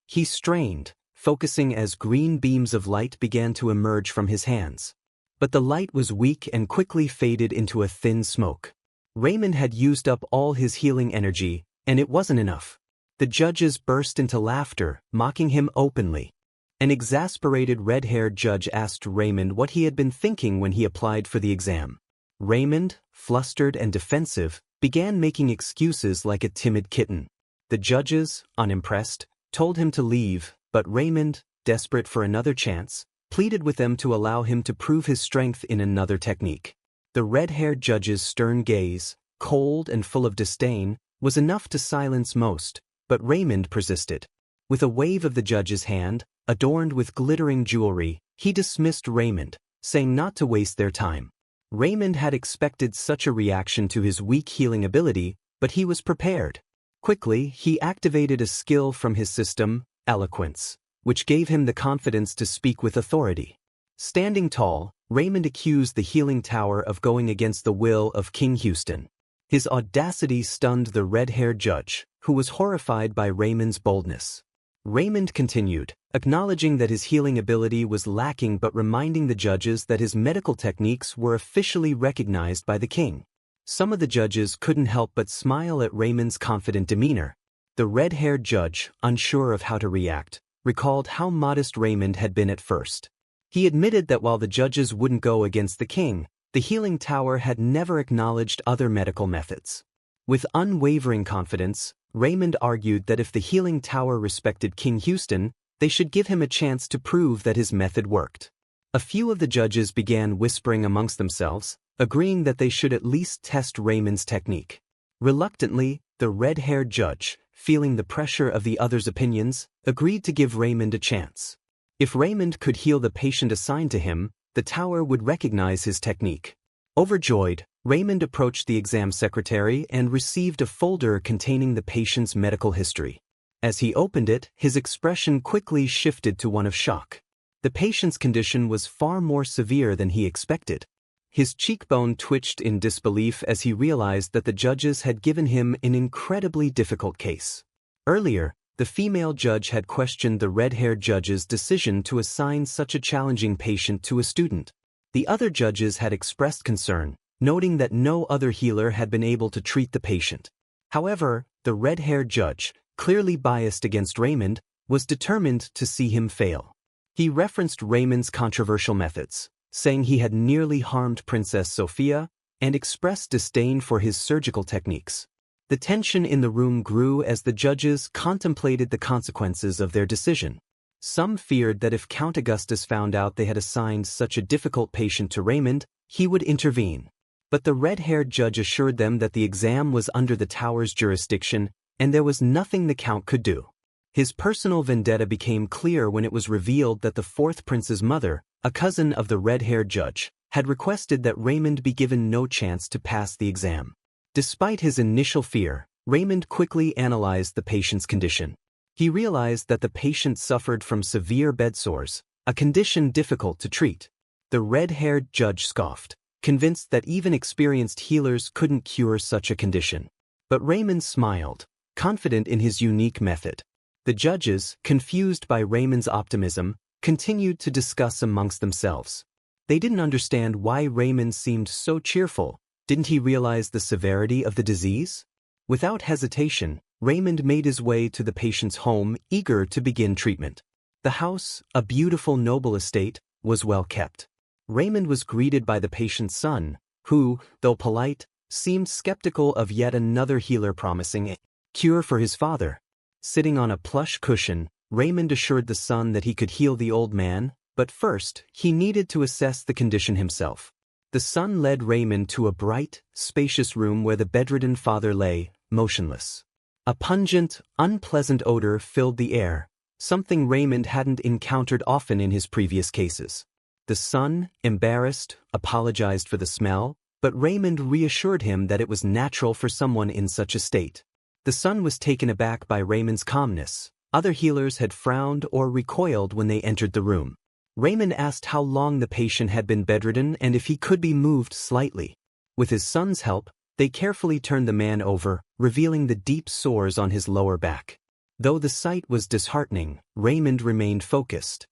He strained, focusing as green beams of light began to emerge from his hands. But the light was weak and quickly faded into a thin smoke. Raymond had used up all his healing energy, and it wasn't enough. The judges burst into laughter, mocking him openly. An exasperated red-haired judge asked Raymond what he had been thinking when he applied for the exam. Raymond, flustered and defensive, began making excuses like a timid kitten. The judges, unimpressed, told him to leave, but Raymond, desperate for another chance, pleaded with them to allow him to prove his strength in another technique. The red-haired judge's stern gaze, cold and full of disdain, was enough to silence most, but Raymond persisted. With a wave of the judge's hand, adorned with glittering jewelry, he dismissed Raymond, saying not to waste their time. Raymond had expected such a reaction to his weak healing ability, but he was prepared. Quickly, he activated a skill from his system, eloquence, which gave him the confidence to speak with authority. Standing tall, Raymond accused the healing tower of going against the will of King Houston. His audacity stunned the red-haired judge, who was horrified by Raymond's boldness. Raymond continued, acknowledging that his healing ability was lacking but reminding the judges that his medical techniques were officially recognized by the king. Some of the judges couldn't help but smile at Raymond's confident demeanor. The red-haired judge, unsure of how to react, recalled how modest Raymond had been at first. He admitted that while the judges wouldn't go against the king, the healing tower had never acknowledged other medical methods. With unwavering confidence, Raymond argued that if the healing tower respected King Houston, they should give him a chance to prove that his method worked. A few of the judges began whispering amongst themselves, agreeing that they should at least test Raymond's technique. Reluctantly, the red-haired judge, feeling the pressure of the others' opinions, agreed to give Raymond a chance. If Raymond could heal the patient assigned to him, the tower would recognize his technique. Overjoyed, Raymond approached the exam secretary and received a folder containing the patient's medical history. As he opened it, his expression quickly shifted to one of shock. The patient's condition was far more severe than he expected. His cheekbone twitched in disbelief as he realized that the judges had given him an incredibly difficult case. Earlier, the female judge had questioned the red-haired judge's decision to assign such a challenging patient to a student. The other judges had expressed concern, noting that no other healer had been able to treat the patient. However, the red-haired judge, clearly biased against Raymond, was determined to see him fail. He referenced Raymond's controversial methods, saying he had nearly harmed Princess Sophia, and expressed disdain for his surgical techniques. The tension in the room grew as the judges contemplated the consequences of their decision. Some feared that if Count Augustus found out they had assigned such a difficult patient to Raymond, he would intervene. But the red-haired judge assured them that the exam was under the tower's jurisdiction, and there was nothing the Count could do. His personal vendetta became clear when it was revealed that the fourth prince's mother, a cousin of the red-haired judge, had requested that Raymond be given no chance to pass the exam. Despite his initial fear, Raymond quickly analyzed the patient's condition. He realized that the patient suffered from severe bed sores, a condition difficult to treat. The red-haired judge scoffed, convinced that even experienced healers couldn't cure such a condition. But Raymond smiled, confident in his unique method. The judges, confused by Raymond's optimism, continued to discuss amongst themselves. They didn't understand why Raymond seemed so cheerful. Didn't he realize the severity of the disease? Without hesitation, Raymond made his way to the patient's home, eager to begin treatment. The house, a beautiful noble estate, was well kept. Raymond was greeted by the patient's son, who, though polite, seemed skeptical of yet another healer promising a cure for his father. Sitting on a plush cushion, Raymond assured the son that he could heal the old man, but first, he needed to assess the condition himself. The son led Raymond to a bright, spacious room where the bedridden father lay, motionless. A pungent, unpleasant odor filled the air, something Raymond hadn't encountered often in his previous cases. The son, embarrassed, apologized for the smell, but Raymond reassured him that it was natural for someone in such a state. The son was taken aback by Raymond's calmness. Other healers had frowned or recoiled when they entered the room. Raymond asked how long the patient had been bedridden and if he could be moved slightly. With his son's help, they carefully turned the man over, revealing the deep sores on his lower back. Though the sight was disheartening, Raymond remained focused.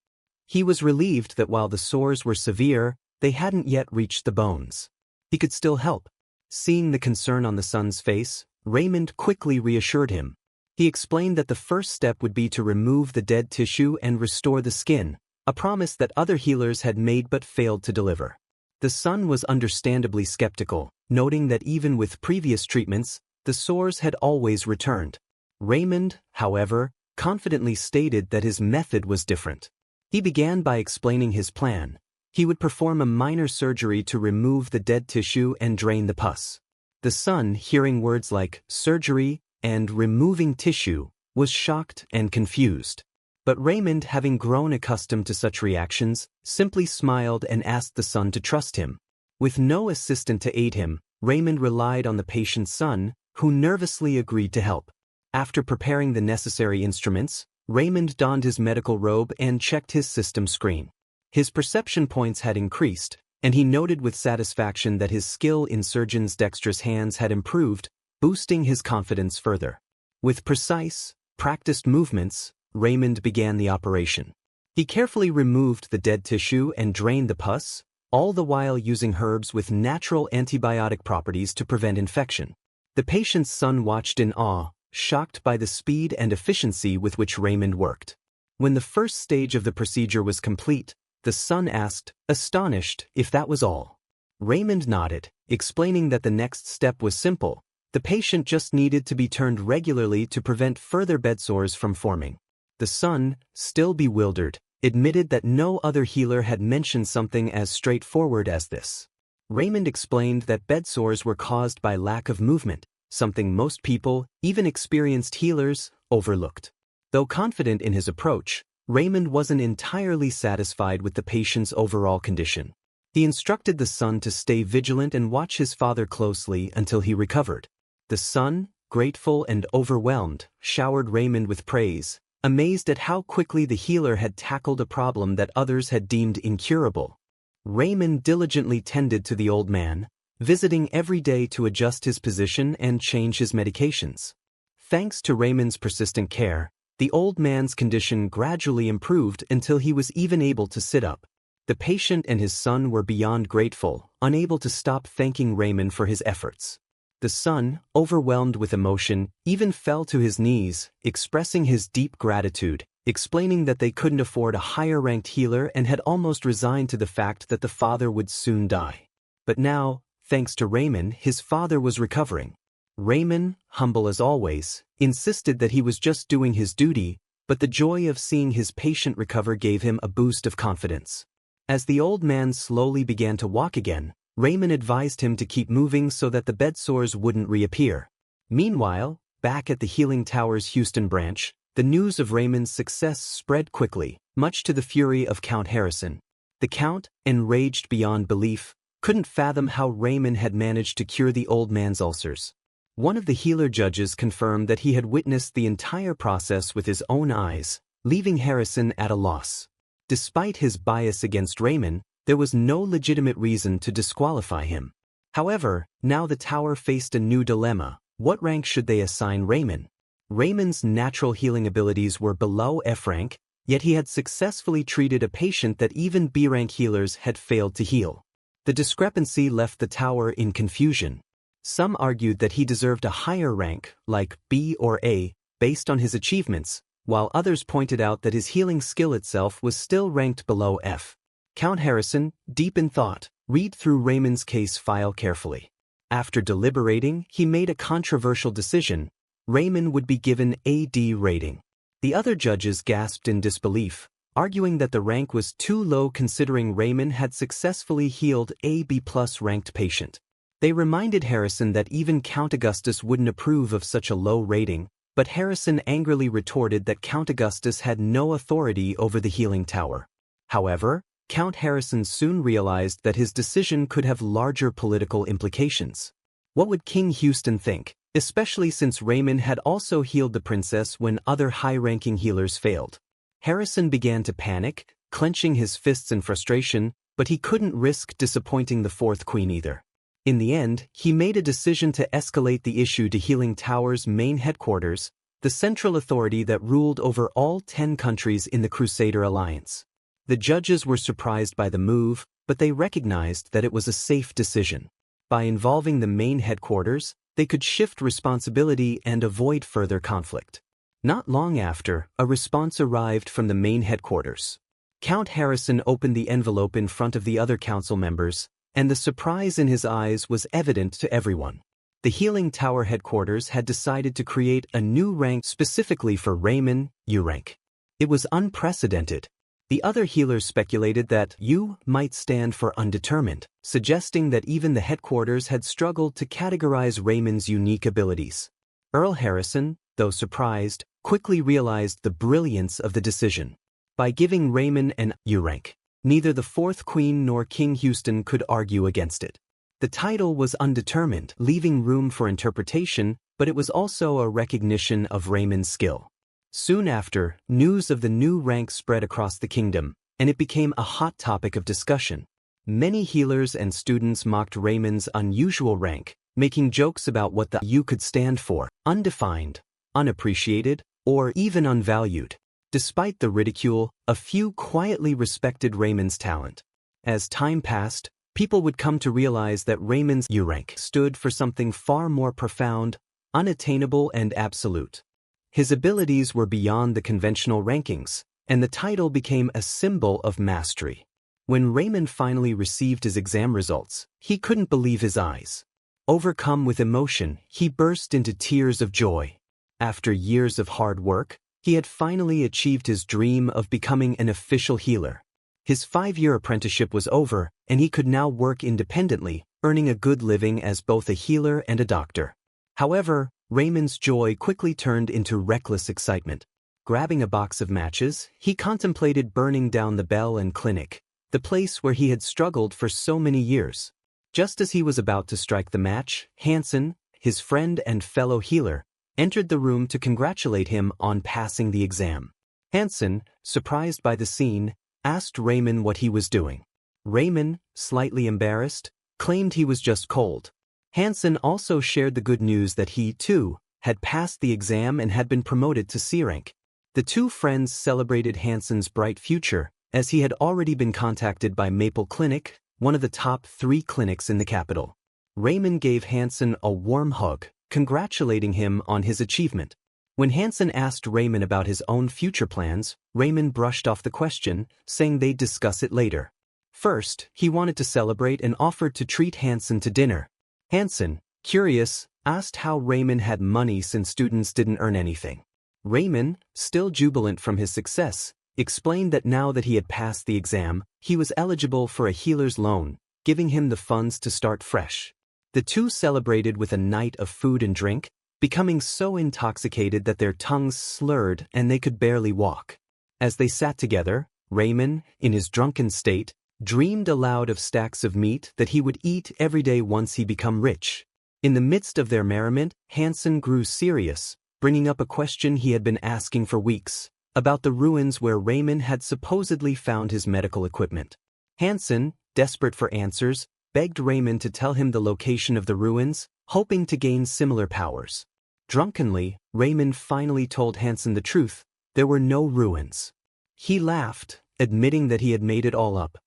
He was relieved that while the sores were severe, they hadn't yet reached the bones. He could still help. Seeing the concern on the son's face, Raymond quickly reassured him. He explained that the first step would be to remove the dead tissue and restore the skin, a promise that other healers had made but failed to deliver. The son was understandably skeptical, noting that even with previous treatments, the sores had always returned. Raymond, however, confidently stated that his method was different. He began by explaining his plan. He would perform a minor surgery to remove the dead tissue and drain the pus. The son, hearing words like surgery and removing tissue, was shocked and confused. But Raymond, having grown accustomed to such reactions, simply smiled and asked the son to trust him. With no assistant to aid him, Raymond relied on the patient's son, who nervously agreed to help. After preparing the necessary instruments, Raymond donned his medical robe and checked his system screen. His perception points had increased, and he noted with satisfaction that his skill in surgeon's dexterous hands had improved, boosting his confidence further. With precise, practiced movements, Raymond began the operation. He carefully removed the dead tissue and drained the pus, all the while using herbs with natural antibiotic properties to prevent infection. The patient's son watched in awe, shocked by the speed and efficiency with which Raymond worked. When the first stage of the procedure was complete, the son asked, astonished, if that was all. Raymond nodded, explaining that the next step was simple. The patient just needed to be turned regularly to prevent further bed sores from forming. The son, still bewildered, admitted that no other healer had mentioned something as straightforward as this. Raymond explained that bed sores were caused by lack of movement, something most people, even experienced healers, overlooked. Though confident in his approach, Raymond wasn't entirely satisfied with the patient's overall condition. He instructed the son to stay vigilant and watch his father closely until he recovered. The son, grateful and overwhelmed, showered Raymond with praise, amazed at how quickly the healer had tackled a problem that others had deemed incurable. Raymond diligently tended to the old man, visiting every day to adjust his position and change his medications. Thanks to Raymond's persistent care, the old man's condition gradually improved until he was even able to sit up. The patient and his son were beyond grateful, unable to stop thanking Raymond for his efforts. The son, overwhelmed with emotion, even fell to his knees, expressing his deep gratitude, explaining that they couldn't afford a higher-ranked healer and had almost resigned to the fact that the father would soon die. But now, thanks to Raymond, his father was recovering. Raymond, humble as always, insisted that he was just doing his duty, but the joy of seeing his patient recover gave him a boost of confidence. As the old man slowly began to walk again, Raymond advised him to keep moving so that the bed sores wouldn't reappear. Meanwhile, back at the Healing Tower's Houston branch, the news of Raymond's success spread quickly, much to the fury of Count Harrison. The Count, enraged beyond belief, couldn't fathom how Raymond had managed to cure the old man's ulcers. One of the healer judges confirmed that he had witnessed the entire process with his own eyes, leaving Harrison at a loss. Despite his bias against Raymond, there was no legitimate reason to disqualify him. However, now the tower faced a new dilemma. What rank should they assign Raymond? Raymond's natural healing abilities were below F rank, yet he had successfully treated a patient that even B rank healers had failed to heal. The discrepancy left the tower in confusion. Some argued that he deserved a higher rank, like B or A, based on his achievements, while others pointed out that his healing skill itself was still ranked below F. Count Harrison, deep in thought, read through Raymond's case file carefully. After deliberating, he made a controversial decision. Raymond would be given a D rating. The other judges gasped in disbelief, arguing that the rank was too low considering Raymond had successfully healed a B+ ranked patient. They reminded Harrison that even Count Augustus wouldn't approve of such a low rating, but Harrison angrily retorted that Count Augustus had no authority over the healing tower. However, Count Harrison soon realized that his decision could have larger political implications. What would King Houston think, especially since Raymond had also healed the princess when other high-ranking healers failed? Harrison began to panic, clenching his fists in frustration, but he couldn't risk disappointing the fourth queen either. In the end, he made a decision to escalate the issue to Healing Tower's main headquarters, the central authority that ruled over all 10 countries in the Crusader Alliance. The judges were surprised by the move, but they recognized that it was a safe decision. By involving the main headquarters, they could shift responsibility and avoid further conflict. Not long after, a response arrived from the main headquarters. Count Harrison opened the envelope in front of the other council members, and the surprise in his eyes was evident to everyone. The Healing Tower headquarters had decided to create a new rank specifically for Raymond, U rank. It was unprecedented. The other healers speculated that U might stand for undetermined, suggesting that even the headquarters had struggled to categorize Raymond's unique abilities. Earl Harrison, though surprised, quickly realized the brilliance of the decision. By giving Raymond an U rank, neither the fourth queen nor King Houston could argue against it. The title was undetermined, leaving room for interpretation, but it was also a recognition of Raymond's skill. Soon after, news of the new rank spread across the kingdom, and it became a hot topic of discussion. Many healers and students mocked Raymond's unusual rank, making jokes about what the U could stand for: undefined, unappreciated, or even unvalued. Despite the ridicule, a few quietly respected Raymond's talent. As time passed, people would come to realize that Raymond's U rank stood for something far more profound, unattainable, and absolute. His abilities were beyond the conventional rankings, and the title became a symbol of mastery. When Raymond finally received his exam results, he couldn't believe his eyes. Overcome with emotion, he burst into tears of joy. After years of hard work, he had finally achieved his dream of becoming an official healer. His 5-year apprenticeship was over, and he could now work independently, earning a good living as both a healer and a doctor. However, Raymond's joy quickly turned into reckless excitement. Grabbing a box of matches, he contemplated burning down the Bell and Clinic, the place where he had struggled for so many years. Just as he was about to strike the match, Hansen, his friend and fellow healer, entered the room to congratulate him on passing the exam. Hansen, surprised by the scene, asked Raymond what he was doing. Raymond, slightly embarrassed, claimed he was just cold. Hansen also shared the good news that he, too, had passed the exam and had been promoted to C rank. The two friends celebrated Hansen's bright future, as he had already been contacted by Maple Clinic, one of the top 3 clinics in the capital. Raymond gave Hansen a warm hug, congratulating him on his achievement. When Hansen asked Raymond about his own future plans, Raymond brushed off the question, saying they'd discuss it later. First, he wanted to celebrate and offered to treat Hansen to dinner. Hansen, curious, asked how Raymond had money since students didn't earn anything. Raymond, still jubilant from his success, explained that now that he had passed the exam, he was eligible for a healer's loan, giving him the funds to start fresh. The two celebrated with a night of food and drink, becoming so intoxicated that their tongues slurred and they could barely walk. As they sat together, Raymond, in his drunken state, dreamed aloud of stacks of meat that he would eat every day once he became rich. In the midst of their merriment, Hansen grew serious, bringing up a question he had been asking for weeks, about the ruins where Raymond had supposedly found his medical equipment. Hansen, desperate for answers, begged Raymond to tell him the location of the ruins, hoping to gain similar powers. Drunkenly, Raymond finally told Hansen the truth: there were no ruins. He laughed, admitting that he had made it all up.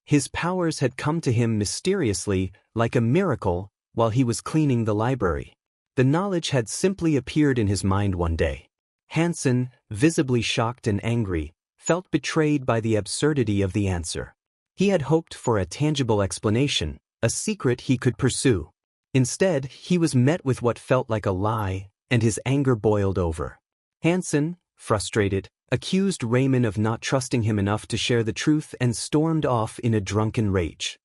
His powers had come to him mysteriously, like a miracle, while he was cleaning the library. The knowledge had simply appeared in his mind one day. Hansen, visibly shocked and angry, felt betrayed by the absurdity of the answer. He had hoped for a tangible explanation, a secret he could pursue. Instead, he was met with what felt like a lie, and his anger boiled over. Hansen, frustrated, accused Raymond of not trusting him enough to share the truth and stormed off in a drunken rage.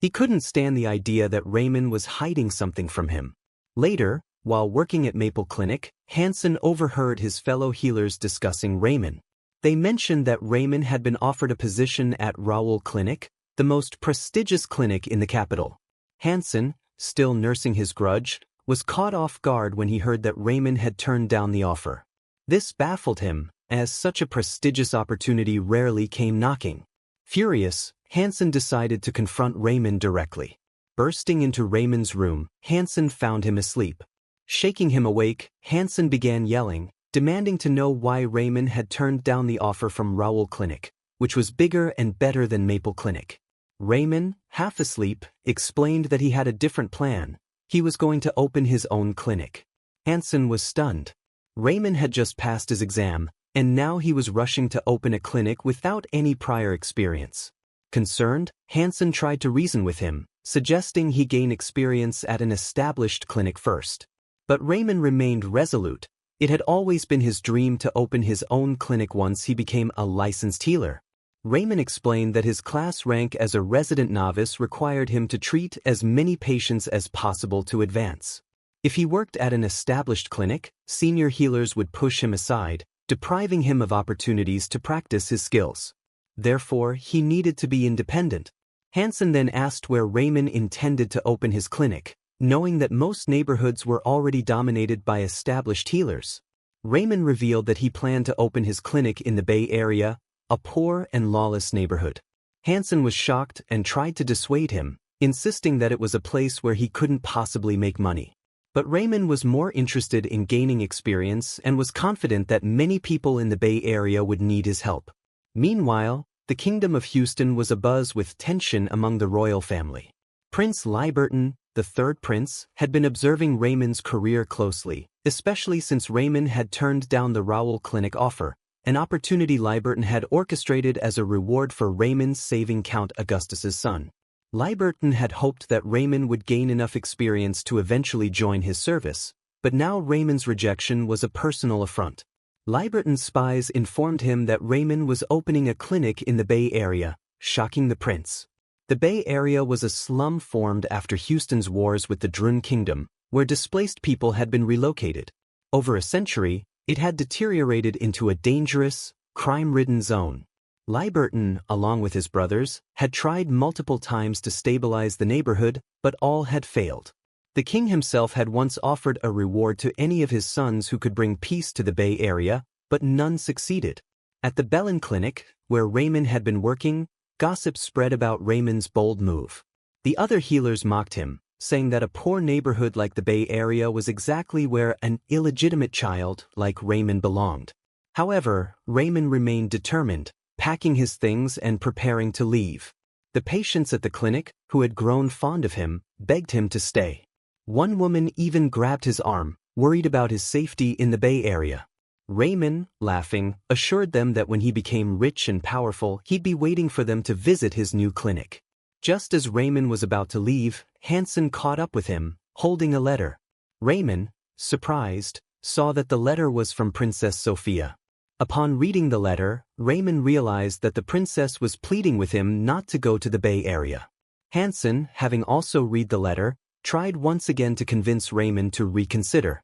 He couldn't stand the idea that Raymond was hiding something from him. Later, while working at Maple Clinic, Hansen overheard his fellow healers discussing Raymond. They mentioned that Raymond had been offered a position at Raoul Clinic, the most prestigious clinic in the capital. Hansen, still nursing his grudge, was caught off guard when he heard that Raymond had turned down the offer. This baffled him, as such a prestigious opportunity rarely came knocking. Furious, Hansen decided to confront Raymond directly. Bursting into Raymond's room, Hansen found him asleep. Shaking him awake, Hansen began yelling, demanding to know why Raymond had turned down the offer from Raoul Clinic, which was bigger and better than Maple Clinic. Raymond, half asleep, explained that he had a different plan. He was going to open his own clinic. Hansen was stunned. Raymond had just passed his exam, and now he was rushing to open a clinic without any prior experience. Concerned, Hansen tried to reason with him, suggesting he gain experience at an established clinic first. But Raymond remained resolute. It had always been his dream to open his own clinic once he became a licensed healer. Raymond explained that his class rank as a resident novice required him to treat as many patients as possible to advance. If he worked at an established clinic, senior healers would push him aside, depriving him of opportunities to practice his skills. Therefore, he needed to be independent. Hansen then asked where Raymond intended to open his clinic, knowing that most neighborhoods were already dominated by established healers. Raymond revealed that he planned to open his clinic in the Bay Area, a poor and lawless neighborhood. Hansen was shocked and tried to dissuade him, insisting that it was a place where he couldn't possibly make money. But Raymond was more interested in gaining experience and was confident that many people in the Bay Area would need his help. Meanwhile, the Kingdom of Houston was abuzz with tension among the royal family. Prince Liberton, the third prince, had been observing Raymond's career closely, especially since Raymond had turned down the Raoul Clinic offer, an opportunity Liberton had orchestrated as a reward for Raymond saving Count Augustus's son. Liberton had hoped that Raymond would gain enough experience to eventually join his service, but now Raymond's rejection was a personal affront. Liberton's spies informed him that Raymond was opening a clinic in the Bay Area, shocking the prince. The Bay Area was a slum formed after Houston's wars with the Drun Kingdom, where displaced people had been relocated. Over a century, it had deteriorated into a dangerous, crime-ridden zone. Liberton, along with his brothers, had tried multiple times to stabilize the neighborhood, but all had failed. The king himself had once offered a reward to any of his sons who could bring peace to the Bay Area, but none succeeded. At the Bellin Clinic, where Raymond had been working, gossip spread about Raymond's bold move. The other healers mocked him, saying that a poor neighborhood like the Bay Area was exactly where an illegitimate child like Raymond belonged. However, Raymond remained determined, packing his things and preparing to leave. The patients at the clinic, who had grown fond of him, begged him to stay. One woman even grabbed his arm, worried about his safety in the Bay Area. Raymond, laughing, assured them that when he became rich and powerful, he'd be waiting for them to visit his new clinic. Just as Raymond was about to leave, Hansen caught up with him, holding a letter. Raymond, surprised, saw that the letter was from Princess Sophia. Upon reading the letter, Raymond realized that the princess was pleading with him not to go to the Bay Area. Hansen, having also read the letter, tried once again to convince Raymond to reconsider.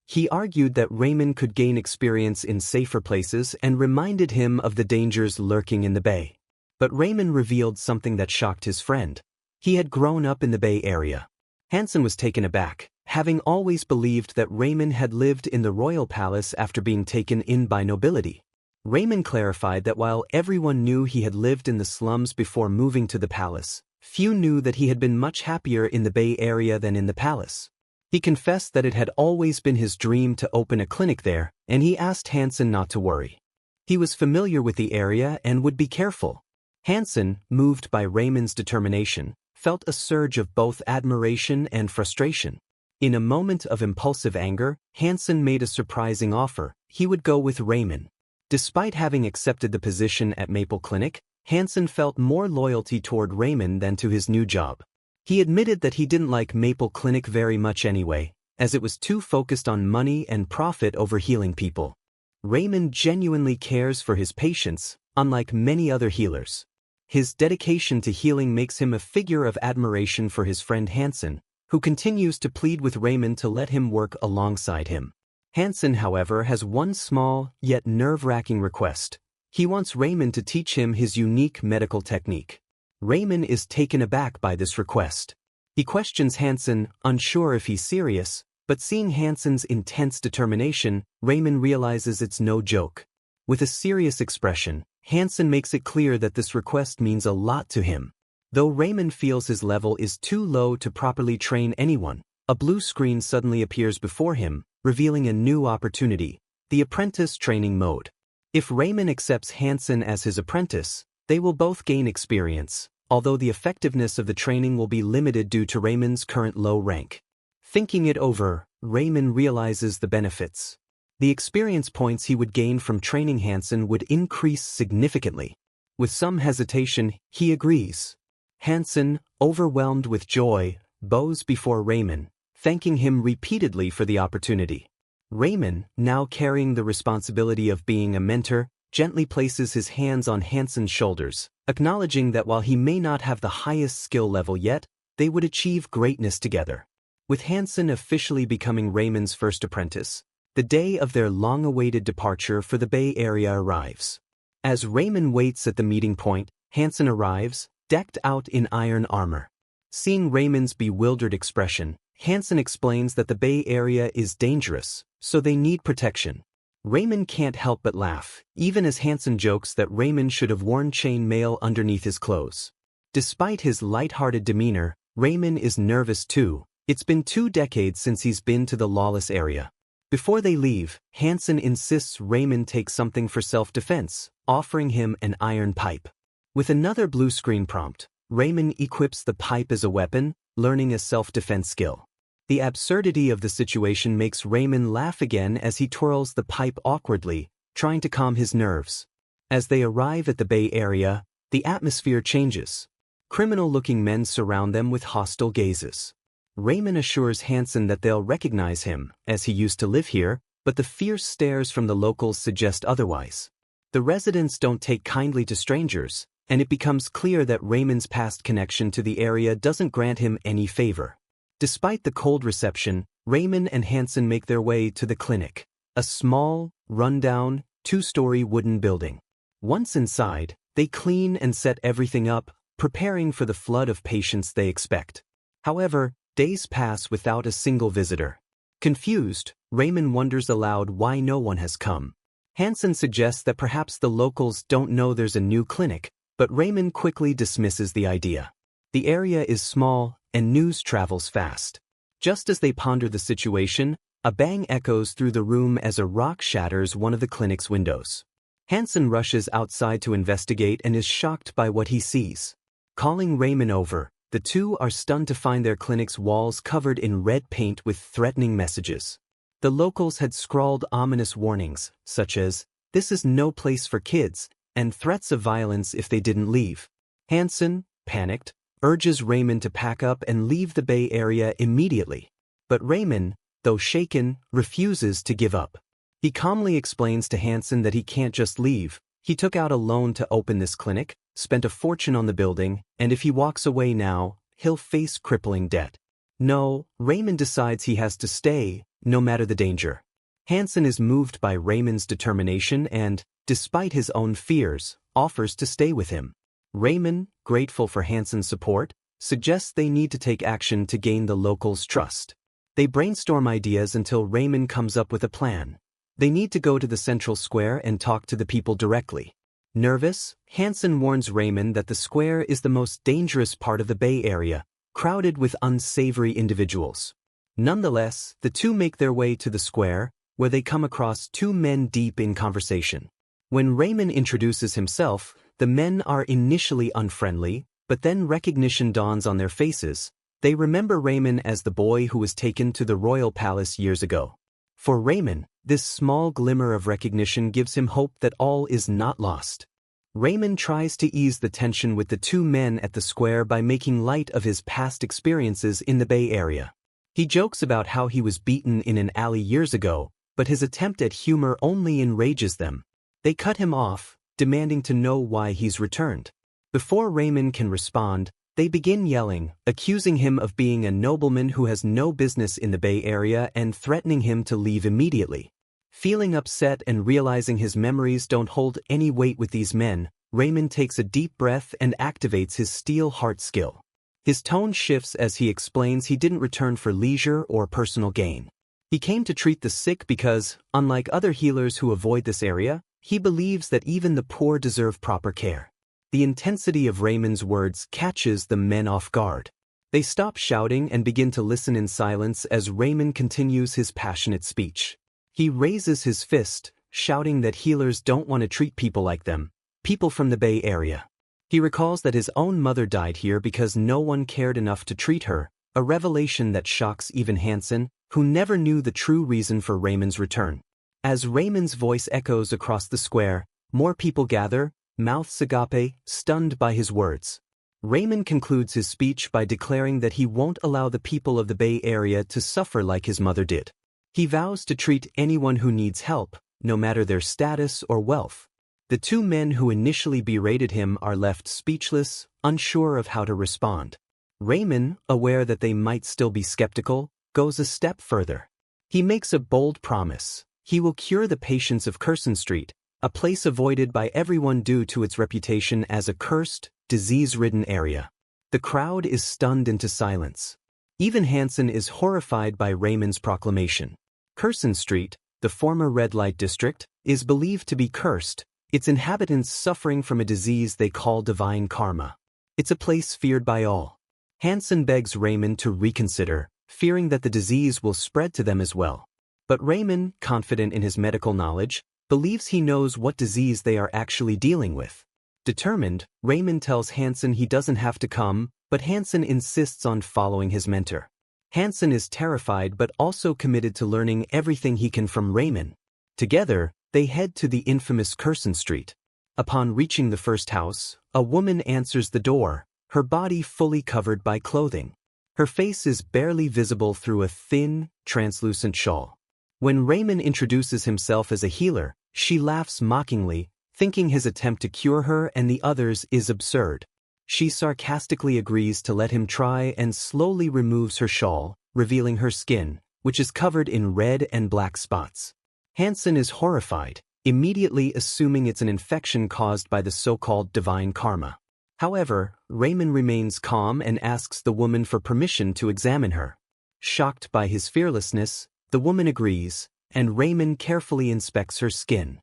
He argued that Raymond could gain experience in safer places and reminded him of the dangers lurking in the Bay. But Raymond revealed something that shocked his friend. He had grown up in the Bay Area. Hansen was taken aback, having always believed that Raymond had lived in the royal palace after being taken in by nobility. Raymond clarified that while everyone knew he had lived in the slums before moving to the palace, few knew that he had been much happier in the Bay Area than in the palace. He confessed that it had always been his dream to open a clinic there, and he asked Hansen not to worry. He was familiar with the area and would be careful. Hansen, moved by Raymond's determination, felt a surge of both admiration and frustration. In a moment of impulsive anger, Hansen made a surprising offer. He would go with Raymond. Despite having accepted the position at Maple Clinic, Hansen felt more loyalty toward Raymond than to his new job. He admitted that he didn't like Maple Clinic very much anyway, as it was too focused on money and profit over healing people. Raymond genuinely cares for his patients, unlike many other healers. His dedication to healing makes him a figure of admiration for his friend Hansen, who continues to plead with Raymond to let him work alongside him. Hansen, however, has one small, yet nerve-wracking request. He wants Raymond to teach him his unique medical technique. Raymond is taken aback by this request. He questions Hansen, unsure if he's serious, but seeing Hansen's intense determination, Raymond realizes it's no joke. With a serious expression, Hansen makes it clear that this request means a lot to him. Though Raymond feels his level is too low to properly train anyone, a blue screen suddenly appears before him, revealing a new opportunity, the apprentice training mode. If Raymond accepts Hansen as his apprentice, they will both gain experience, although the effectiveness of the training will be limited due to Raymond's current low rank. Thinking it over, Raymond realizes the benefits. The experience points he would gain from training Hansen would increase significantly. With some hesitation, he agrees. Hansen, overwhelmed with joy, bows before Raymond, thanking him repeatedly for the opportunity. Raymond, now carrying the responsibility of being a mentor, gently places his hands on Hansen's shoulders, acknowledging that while he may not have the highest skill level yet, they would achieve greatness together. With Hansen officially becoming Raymond's first apprentice, the day of their long-awaited departure for the Bay Area arrives. As Raymond waits at the meeting point, Hansen arrives, decked out in iron armor. Seeing Raymond's bewildered expression, Hansen explains that the Bay Area is dangerous, so they need protection. Raymond can't help but laugh, even as Hansen jokes that Raymond should have worn chain mail underneath his clothes. Despite his light-hearted demeanor, Raymond is nervous too. It's been 2 decades since he's been to the lawless area. Before they leave, Hansen insists Raymond take something for self-defense, offering him an iron pipe. With another blue screen prompt, Raymond equips the pipe as a weapon, learning a self-defense skill. The absurdity of the situation makes Raymond laugh again as he twirls the pipe awkwardly, trying to calm his nerves. As they arrive at the Bay Area, the atmosphere changes. Criminal-looking men surround them with hostile gazes. Raymond assures Hansen that they'll recognize him, as he used to live here, but the fierce stares from the locals suggest otherwise. The residents don't take kindly to strangers, and it becomes clear that Raymond's past connection to the area doesn't grant him any favor. Despite the cold reception, Raymond and Hansen make their way to the clinic, a small, run-down, 2-story wooden building. Once inside, they clean and set everything up, preparing for the flood of patients they expect. However, days pass without a single visitor. Confused, Raymond wonders aloud why no one has come. Hansen suggests that perhaps the locals don't know there's a new clinic, but Raymond quickly dismisses the idea. The area is small, and news travels fast. Just as they ponder the situation, a bang echoes through the room as a rock shatters one of the clinic's windows. Hansen rushes outside to investigate and is shocked by what he sees. Calling Raymond over, the two are stunned to find their clinic's walls covered in red paint with threatening messages. The locals had scrawled ominous warnings, such as, "This is no place for kids," and threats of violence if they didn't leave. Hansen, panicked, urges Raymond to pack up and leave the Bay Area immediately. But Raymond, though shaken, refuses to give up. He calmly explains to Hansen that he can't just leave. He took out a loan to open this clinic, spent a fortune on the building, and if he walks away now, he'll face crippling debt. No, Raymond decides he has to stay, no matter the danger. Hansen is moved by Raymond's determination and, despite his own fears, offers to stay with him. Raymond, grateful for Hansen's support, suggests they need to take action to gain the locals' trust. They brainstorm ideas until Raymond comes up with a plan. They need to go to the central square and talk to the people directly. Nervous, Hansen warns Raymond that the square is the most dangerous part of the Bay Area, crowded with unsavory individuals. Nonetheless, the two make their way to the square, where they come across two men deep in conversation. When Raymond introduces himself, the men are initially unfriendly, but then recognition dawns on their faces. They remember Raymond as the boy who was taken to the royal palace years ago. For Raymond, this small glimmer of recognition gives him hope that all is not lost. Raymond tries to ease the tension with the two men at the square by making light of his past experiences in the Bay Area. He jokes about how he was beaten in an alley years ago, but his attempt at humor only enrages them. They cut him off, demanding to know why he's returned. Before Raymond can respond, they begin yelling, accusing him of being a nobleman who has no business in the Bay Area and threatening him to leave immediately. Feeling upset and realizing his memories don't hold any weight with these men, Raymond takes a deep breath and activates his steel heart skill. His tone shifts as he explains he didn't return for leisure or personal gain. He came to treat the sick because, unlike other healers who avoid this area, he believes that even the poor deserve proper care. The intensity of Raymond's words catches the men off guard. They stop shouting and begin to listen in silence as Raymond continues his passionate speech. He raises his fist, shouting that healers don't want to treat people like them, people from the Bay Area. He recalls that his own mother died here because no one cared enough to treat her, a revelation that shocks even Hansen, who never knew the true reason for Raymond's return. As Raymond's voice echoes across the square, more people gather, mouths agape, stunned by his words. Raymond concludes his speech by declaring that he won't allow the people of the Bay Area to suffer like his mother did. He vows to treat anyone who needs help, no matter their status or wealth. The two men who initially berated him are left speechless, unsure of how to respond. Raymond, aware that they might still be skeptical, goes a step further. He makes a bold promise. He will cure the patients of Curson Street, a place avoided by everyone due to its reputation as a cursed, disease-ridden area. The crowd is stunned into silence. Even Hansen is horrified by Raymond's proclamation. Curson Street, the former red light district, is believed to be cursed, its inhabitants suffering from a disease they call divine karma. It's a place feared by all. Hansen begs Raymond to reconsider, fearing that the disease will spread to them as well. But Raymond, confident in his medical knowledge, believes he knows what disease they are actually dealing with. Determined, Raymond tells Hansen he doesn't have to come, but Hansen insists on following his mentor. Hansen is terrified but also committed to learning everything he can from Raymond. Together, they head to the infamous Curson Street. Upon reaching the first house, a woman answers the door, her body fully covered by clothing. Her face is barely visible through a thin, translucent shawl. When Raymond introduces himself as a healer, she laughs mockingly, thinking his attempt to cure her and the others is absurd. She sarcastically agrees to let him try and slowly removes her shawl, revealing her skin, which is covered in red and black spots. Hansen is horrified, immediately assuming it's an infection caused by the so-called divine karma. However, Raymond remains calm and asks the woman for permission to examine her. Shocked by his fearlessness, the woman agrees, and Raymond carefully inspects her skin.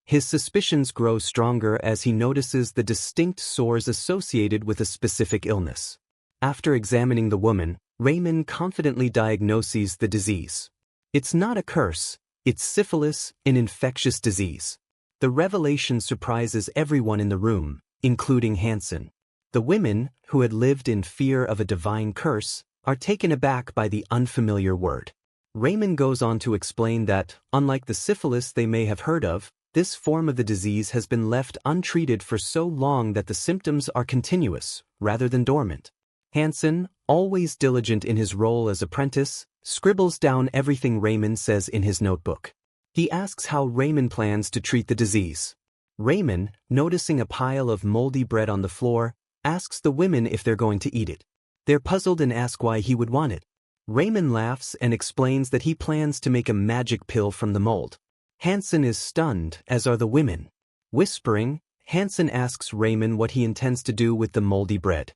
His suspicions grow stronger as he notices the distinct sores associated with a specific illness. After examining the woman, Raymond confidently diagnoses the disease. It's not a curse, it's syphilis, an infectious disease. The revelation surprises everyone in the room, including Hansen. The women, who had lived in fear of a divine curse, are taken aback by the unfamiliar word. Raymond goes on to explain that, unlike the syphilis they may have heard of, this form of the disease has been left untreated for so long that the symptoms are continuous, rather than dormant. Hansen, always diligent in his role as apprentice, scribbles down everything Raymond says in his notebook. He asks how Raymond plans to treat the disease. Raymond, noticing a pile of moldy bread on the floor, asks the women if they're going to eat it. They're puzzled and ask why he would want it. Raymond laughs and explains that he plans to make a magic pill from the mold. Hansen is stunned, as are the women. Whispering, Hansen asks Raymond what he intends to do with the moldy bread.